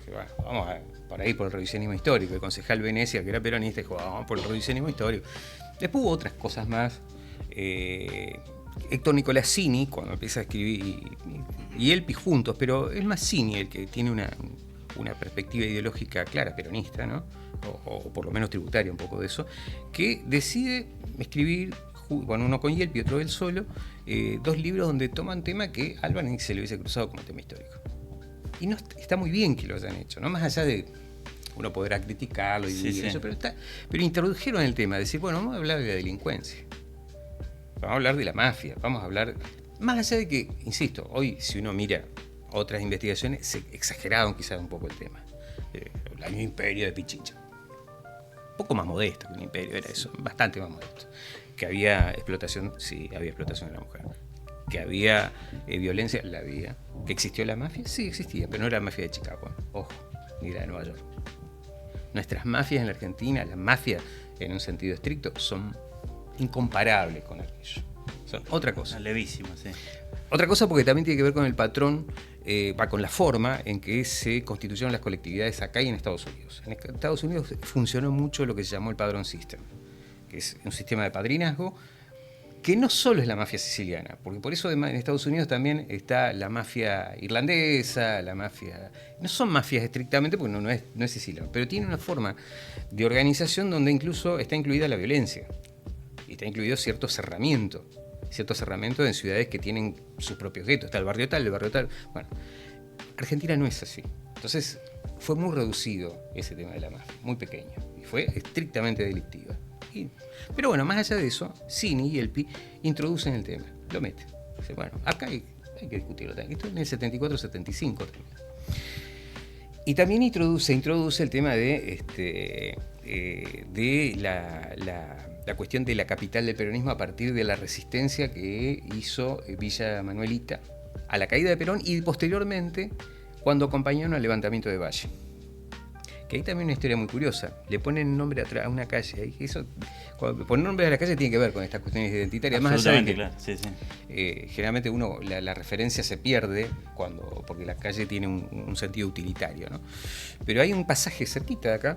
Bueno, vamos por ahí por el revisionismo histórico. El concejal Venecia, que era peronista, dijo, vamos por el revisionismo histórico. Después hubo otras cosas más. Héctor Nicolassini, cuando empieza a escribir, y Elpi juntos, pero es más Cini el que tiene una perspectiva ideológica clara, peronista, ¿no? O por lo menos tributaria, un poco de eso, que decide escribir, bueno, uno con Yelpi y otro él solo, dos libros donde toman tema que a Albanese se le hubiese cruzado como tema histórico. Y no está muy bien que lo hayan hecho, ¿no? Más allá de uno podrá criticarlo y sí. Eso, pero introdujeron el tema, decir, bueno, vamos a hablar de la delincuencia, vamos a hablar de la mafia, vamos a hablar, más allá de que, insisto, hoy si uno mira otras investigaciones, se exageraron quizás un poco el tema. El año imperio de Pichincha. Un poco más modesto que un imperio, era eso, bastante más modesto. Que había explotación, sí, había explotación de la mujer. Que había violencia, la había. Que existió la mafia, sí existía, pero no era la mafia de Chicago, ojo, ni la de Nueva York. Nuestras mafias en la Argentina, las mafias en un sentido estricto, son incomparables con aquello. Son otra cosa. Levísimo, sí. Otra cosa porque también tiene que ver con el patrón, con la forma en que se constituyeron las colectividades acá y en Estados Unidos. En Estados Unidos funcionó mucho lo que se llamó el Padrón System, que es un sistema de padrinazgo que no solo es la mafia siciliana, porque por eso en Estados Unidos también está la mafia irlandesa, la mafia... No son mafias estrictamente porque no es siciliano, pero tiene una forma de organización donde incluso está incluida la violencia y está incluido ciertos cerramientos en ciudades que tienen sus propios guetos. Está el barrio tal. Bueno, Argentina no es así. Entonces fue muy reducido ese tema de la mafia, muy pequeño, y fue estrictamente delictiva. Pero bueno, más allá de eso, Cini y Elpi introducen el tema, lo meten. Dice, bueno, acá hay que discutirlo también. Esto en el 74-75 también. Y también introduce el tema de la cuestión de la capital del peronismo a partir de la resistencia que hizo Villa Manuelita a la caída de Perón y posteriormente cuando acompañaron al levantamiento de Valle. Que hay también una historia muy curiosa. Le ponen nombre a una calle. Ahí, eso, cuando poner nombre a la calle tiene que ver con estas cuestiones identitarias. Más allá de que, claro. Sí. Generalmente la referencia se pierde porque la calle tiene un sentido utilitario, ¿no? Pero hay un pasaje cerquita de acá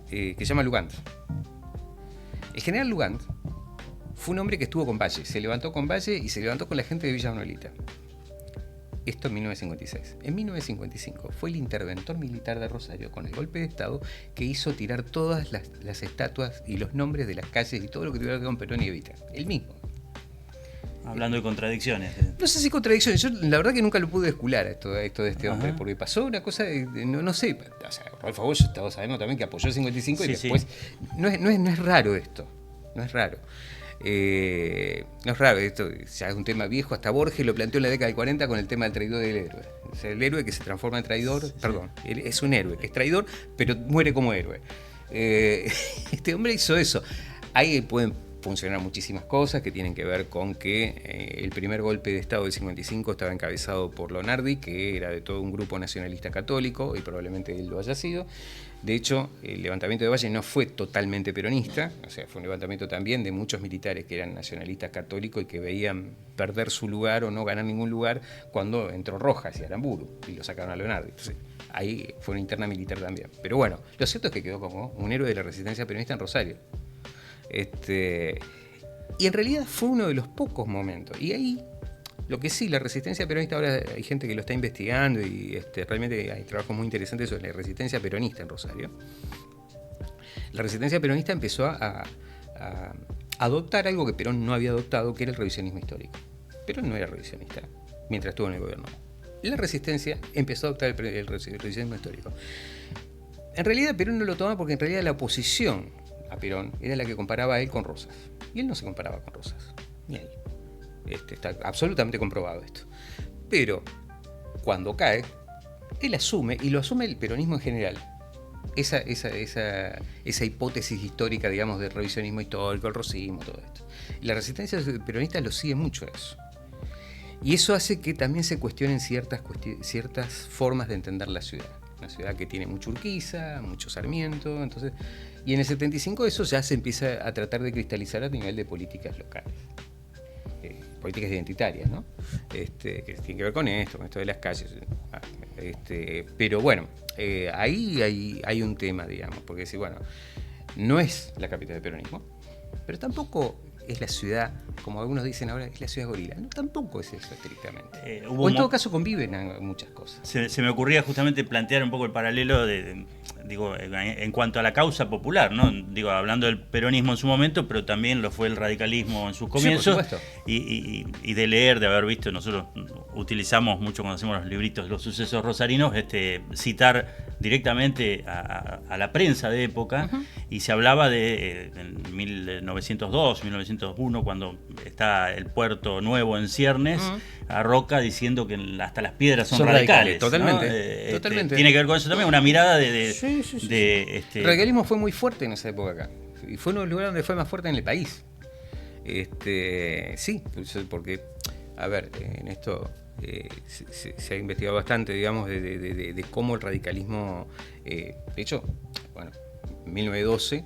que se llama Lugand. El general Lugand fue un hombre que estuvo con Valle. Se levantó con Valle y se levantó con la gente de Villa Manuelita. Esto en 1956. En 1955 fue el interventor militar de Rosario con el golpe de Estado que hizo tirar todas las estatuas y los nombres de las calles y todo lo que tuviera que ver con Perón y Evita. El mismo. Hablando de contradicciones. No sé si contradicciones. Yo la verdad que nunca lo pude escular esto de este hombre. Porque pasó una cosa, no sé. O sea, por favor, todos sabemos también que apoyó el 55 y después... Sí. No es raro esto. No es raro. No es raro, esto ya es un tema viejo, hasta Borges lo planteó en la década del 40 con el tema del traidor del héroe. O sea, el héroe que se transforma en traidor, es un héroe, que es traidor, pero muere como héroe. Este hombre hizo eso. Ahí pueden funcionaron muchísimas cosas que tienen que ver con que el primer golpe de Estado del 55 estaba encabezado por Lonardi, que era de todo un grupo nacionalista católico, y probablemente él lo haya sido. De hecho, el levantamiento de Valle no fue totalmente peronista, o sea, fue un levantamiento también de muchos militares que eran nacionalistas católicos y que veían perder su lugar o no ganar ningún lugar cuando entró Rojas y Aramburu y lo sacaron a Lonardi. Entonces, ahí fue una interna militar también. Pero bueno, lo cierto es que quedó como un héroe de la resistencia peronista en Rosario. Y en realidad fue uno de los pocos momentos. Y ahí, lo que sí, la resistencia peronista, ahora hay gente que lo está investigando y realmente hay trabajos muy interesantes sobre la resistencia peronista en Rosario. La resistencia peronista empezó a adoptar algo que Perón no había adoptado, que era el revisionismo histórico. Perón no era revisionista mientras estuvo en el gobierno. La resistencia empezó a adoptar el revisionismo histórico. En realidad Perón no lo tomaba porque en realidad la oposición a Perón era la que comparaba a él con Rosas. Y él no se comparaba con Rosas. Ni ahí. Está absolutamente comprobado esto. Pero cuando cae, él asume, y lo asume el peronismo en general, esa hipótesis histórica, digamos, del revisionismo histórico, el rosismo, todo esto. Y la resistencia peronista lo sigue mucho a eso. Y eso hace que también se cuestionen ciertas formas de entender la ciudad. Una ciudad que tiene mucho Urquiza, mucho Sarmiento, entonces, y en el 75 eso ya se empieza a tratar de cristalizar a nivel de políticas locales, políticas identitarias, ¿no? Que tienen que ver con esto de las calles. Pero bueno, ahí hay un tema, digamos, porque si, bueno, no es la capital del peronismo, pero tampoco es la ciudad, como algunos dicen ahora, es la ciudad gorila. No, tampoco es eso estrictamente. O en todo caso conviven muchas cosas. Se me ocurría justamente plantear un poco el paralelo digo, en cuanto a la causa popular, ¿no? Digo, hablando del peronismo en su momento, pero también lo fue el radicalismo en sus comienzos. Sí, por supuesto. Y de leer, de haber visto, nosotros utilizamos mucho cuando hacemos los libritos, los sucesos rosarinos, citar directamente a la prensa de época, uh-huh. Y se hablaba de en 1902, 1901, cuando está el puerto nuevo en Ciernes, uh-huh. A Roca diciendo que hasta las piedras son radicales. Totalmente, ¿no? Totalmente. Tiene que ver con eso también, una mirada de sí. El radicalismo fue muy fuerte en esa época acá, y fue uno de los lugares donde fue más fuerte en el país. Sí, porque, a ver, en esto se ha investigado bastante, digamos, de cómo el radicalismo, de hecho, bueno, 1912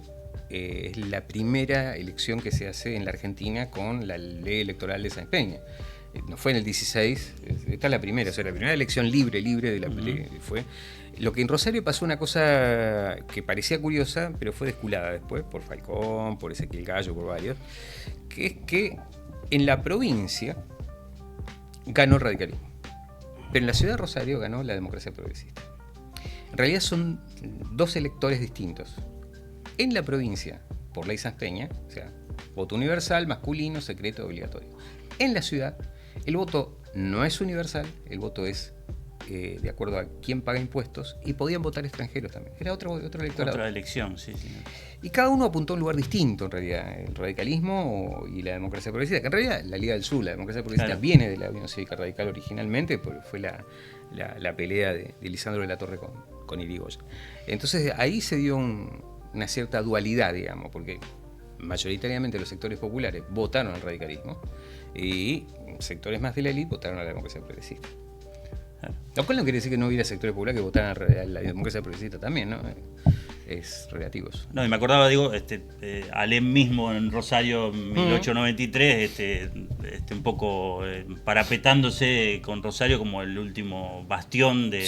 es la primera elección que se hace en la Argentina con la ley electoral de Sáenz Peña. No fue en el 16, esta es la primera, o sea, la primera elección libre de la fue. Lo que en Rosario pasó una cosa que parecía curiosa, pero fue desculada después por Falcón, por Ezequiel Gallo, por varios, que es que en la provincia ganó el radicalismo, pero en la ciudad de Rosario ganó la democracia progresista. En realidad son dos electores distintos. En la provincia, por ley Sáenz Peña, o sea, voto universal, masculino, secreto, obligatorio. En la ciudad, el voto no es universal, el voto es de acuerdo a quién paga impuestos, y podían votar extranjeros también. Era otro electorado. Otra elección, sí. Y cada uno apuntó a un lugar distinto, en realidad, el radicalismo y la democracia progresista, que en realidad la Liga del Sur, la democracia progresista, claro, viene de la Unión Cívica Radical originalmente, porque fue la pelea de Lisandro de la Torre con Irigoyen. Entonces ahí se dio una cierta dualidad, digamos, porque mayoritariamente los sectores populares votaron al radicalismo y sectores más de la élite votaron a la democracia progresista. Lo cual no quiere decir que no hubiera sectores populares que votaran a la democracia progresista también, ¿no? Es relativo eso. No, y me acordaba, digo, Alem mismo en Rosario 1893, un poco parapetándose con Rosario como el último bastión de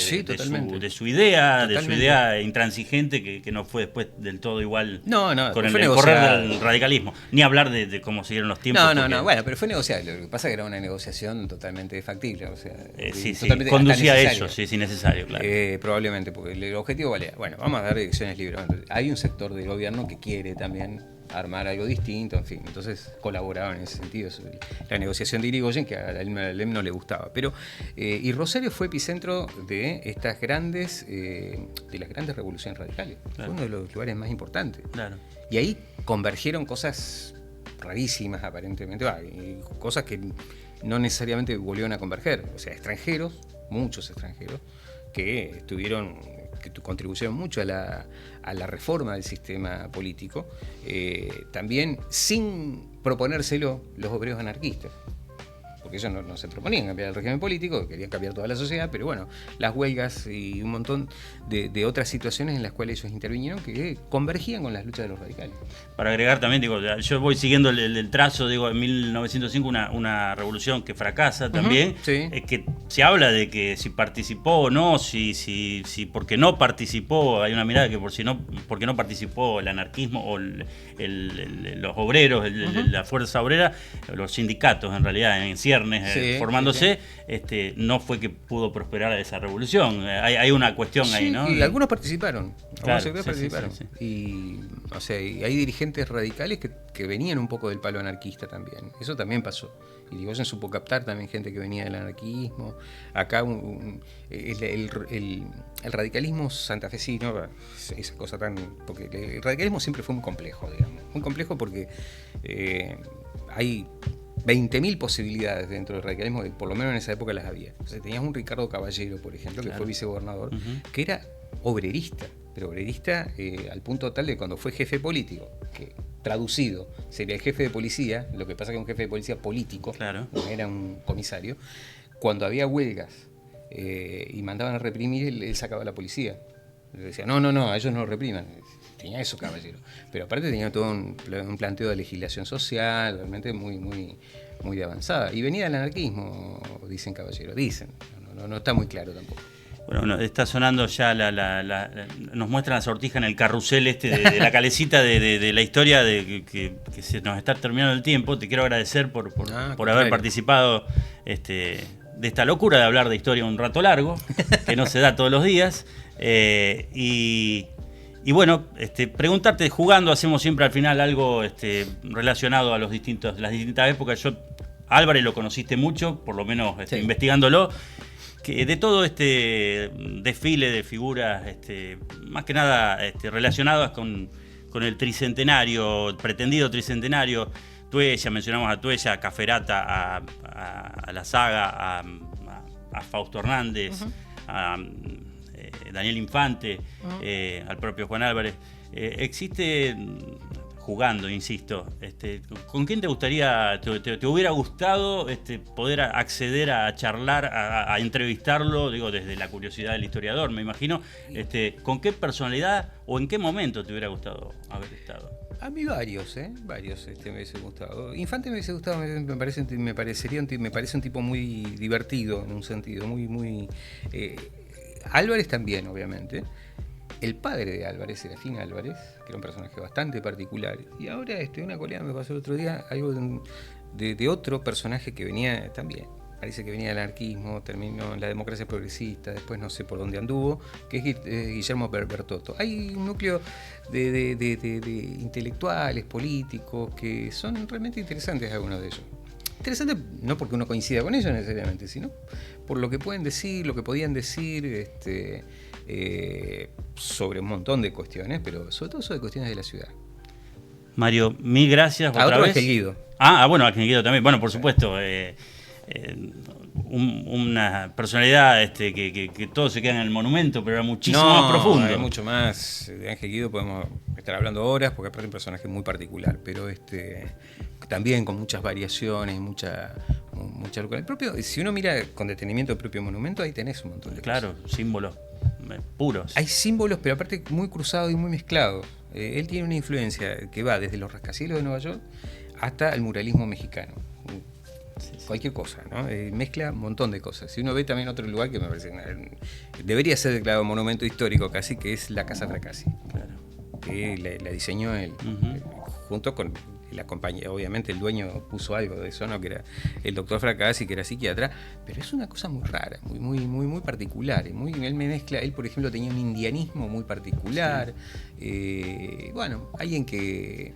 su idea intransigente, que no fue después del todo igual con el correr del radicalismo. Ni hablar de cómo siguieron los tiempos. No, bueno, pero fue negociable. Lo que pasa es que era una negociación totalmente factible. O sea, conducía a eso, sí, es innecesario, claro. Probablemente, porque el objetivo valía, bueno, vamos a dar elecciones libres. Hay un sector del gobierno que quiere también armar algo distinto, en fin, entonces colaboraban en ese sentido. La negociación de Irigoyen, que a Alem no le gustaba, pero y Rosario fue epicentro de estas grandes revoluciones radicales. Claro. Fue uno de los lugares más importantes. Claro. Y ahí convergieron cosas rarísimas, aparentemente, cosas que no necesariamente volvieron a converger. O sea, extranjeros, muchos extranjeros, que estuvieron que contribuyeron mucho a la reforma del sistema político, también sin proponérselo los obreros anarquistas. Porque ellos no se proponían cambiar el régimen político, querían cambiar toda la sociedad, pero bueno, las huelgas y un montón de otras situaciones en las cuales ellos intervinieron que convergían con las luchas de los radicales. Para agregar también, digo, yo voy siguiendo el trazo, digo, en 1905 una revolución que fracasa también, sí. Que se habla de que si participó o no, si porque no participó, hay una mirada que porque no participó el anarquismo o los obreros, la fuerza obrera, los sindicatos en realidad, en ciernes, formándose, sí. No fue que pudo prosperar esa revolución. Hay una cuestión ahí, ¿no? Y algunos participaron. Claro, participaron. Sí. Y, o sea, y hay dirigentes radicales que venían un poco del palo anarquista también. Eso también pasó. Y Irigoyen supo captar también gente que venía del anarquismo. Acá el radicalismo santafesino, esa cosa tan... Porque el radicalismo siempre fue muy complejo, digamos. Muy complejo porque hay 20.000 posibilidades dentro del radicalismo, que por lo menos en esa época las había. O sea, tenías un Ricardo Caballero, por ejemplo, que fue vicegobernador, que era obrerista, pero obrerista al punto tal de cuando fue jefe político, que traducido sería el jefe de policía, lo que pasa que un jefe de policía político, no era un comisario, cuando había huelgas y mandaban a reprimir, él sacaba a la policía. Le decía, no, a ellos no lo repriman. Tenía eso, Caballero. Pero aparte tenía todo un planteo de legislación social, realmente muy de avanzada. Y venía del anarquismo, dicen Caballero, dicen. No está muy claro tampoco. Bueno, está sonando ya nos muestra la sortija en el carrusel de la calecita de la historia que se nos está terminando el tiempo. Te quiero agradecer por haber participado de esta locura de hablar de historia un rato largo, que no se da todos los días. Y bueno, preguntarte, jugando, hacemos siempre al final algo relacionado a las distintas épocas. A Álvarez lo conociste mucho, por lo menos sí. Investigándolo. Que de todo este desfile de figuras, más que nada relacionadas con el tricentenario, pretendido tricentenario, Tuella, mencionamos a Tuella, a Caferata, a La Saga, a Fausto Hernández, a Daniel Infante, al propio Juan Álvarez. Existe, jugando, insisto, ¿con quién te hubiera gustado poder acceder a charlar, a entrevistarlo, digo, desde la curiosidad del historiador, me imagino? ¿Con qué personalidad o en qué momento te hubiera gustado haber estado? A mí varios me hubiese gustado. Infante me hubiese gustado, me parece un tipo muy divertido en un sentido, muy Álvarez también, obviamente. El padre de Álvarez, Serafín Álvarez, que era un personaje bastante particular. Y ahora una colega me pasó el otro día algo de otro personaje que venía también. Parece que venía del anarquismo, terminó en la democracia progresista, después no sé por dónde anduvo, que es Guillermo Bertotto. Hay un núcleo de intelectuales, políticos, que son realmente interesantes algunos de ellos. Interesante no porque uno coincida con ellos necesariamente, sino por lo que pueden decir, lo que podían decir sobre un montón de cuestiones, pero sobre todo sobre cuestiones de la ciudad. Mario, mil gracias otra otro vez. Ángel Guido. Bueno, Ángel Guido también. Bueno, por supuesto. Una personalidad que todos se quedan en el monumento, pero era muchísimo más profundo. Hay mucho más. De Ángel Guido podemos estar hablando horas, porque aparte es un personaje muy particular, pero también con muchas variaciones, mucha locura. Si uno mira con detenimiento el propio monumento, ahí tenés un montón de cosas. Claro, símbolos puros. Hay símbolos, pero aparte muy cruzados y muy mezclados. Él tiene una influencia que va desde los rascacielos de Nueva York hasta el muralismo mexicano. Cualquier cosa, ¿no? Mezcla un montón de cosas. Si uno ve también otro lugar que me parece debería ser declarado monumento histórico casi, que es la Casa Fracassi. Claro. Que la diseñó él, junto con la compañía. Obviamente el dueño puso algo de eso, ¿no? Que era el doctor Fracassi, que era psiquiatra, pero es una cosa muy rara, muy particular. Él me mezcla, él por ejemplo tenía un indianismo muy particular. Sí. Alguien que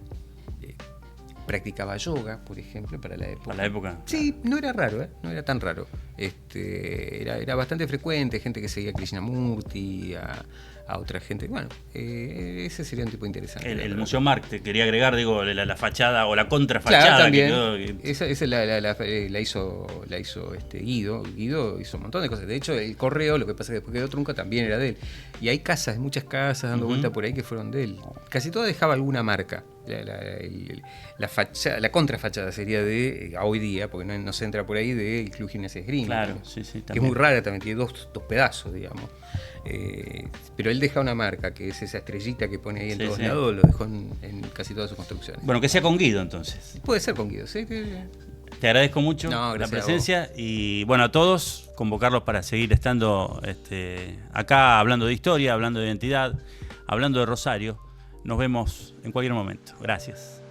practicaba yoga, por ejemplo, para la época. ¿Para la época? Sí, no era raro, no era tan raro. Era bastante frecuente, gente que seguía a Krishnamurti, a otra gente. Bueno, ese sería un tipo interesante. El Museo Marc, te quería agregar, digo, la fachada o la contrafachada. Claro, también. Que quedó... Esa la hizo Guido. Guido hizo un montón de cosas. De hecho, el correo, lo que pasa es que después quedó trunca, también era de él. Y hay casas, muchas casas dando vuelta por ahí que fueron de él. Casi todas dejaba alguna marca. La contrafachada sería de, a hoy día, porque no se entra por ahí, del Club Gimnasia Esgrima. Claro, sí, que es muy rara también, tiene dos pedazos, digamos. Pero él deja una marca, que es esa estrellita que pone ahí en todos lados, lo dejó en casi todas sus construcciones. Bueno, que sea con Guido entonces. Puede ser con Guido, sí. Te agradezco mucho la presencia y bueno, a todos convocarlos para seguir estando acá hablando de historia, hablando de identidad, hablando de Rosario. Nos vemos en cualquier momento. Gracias.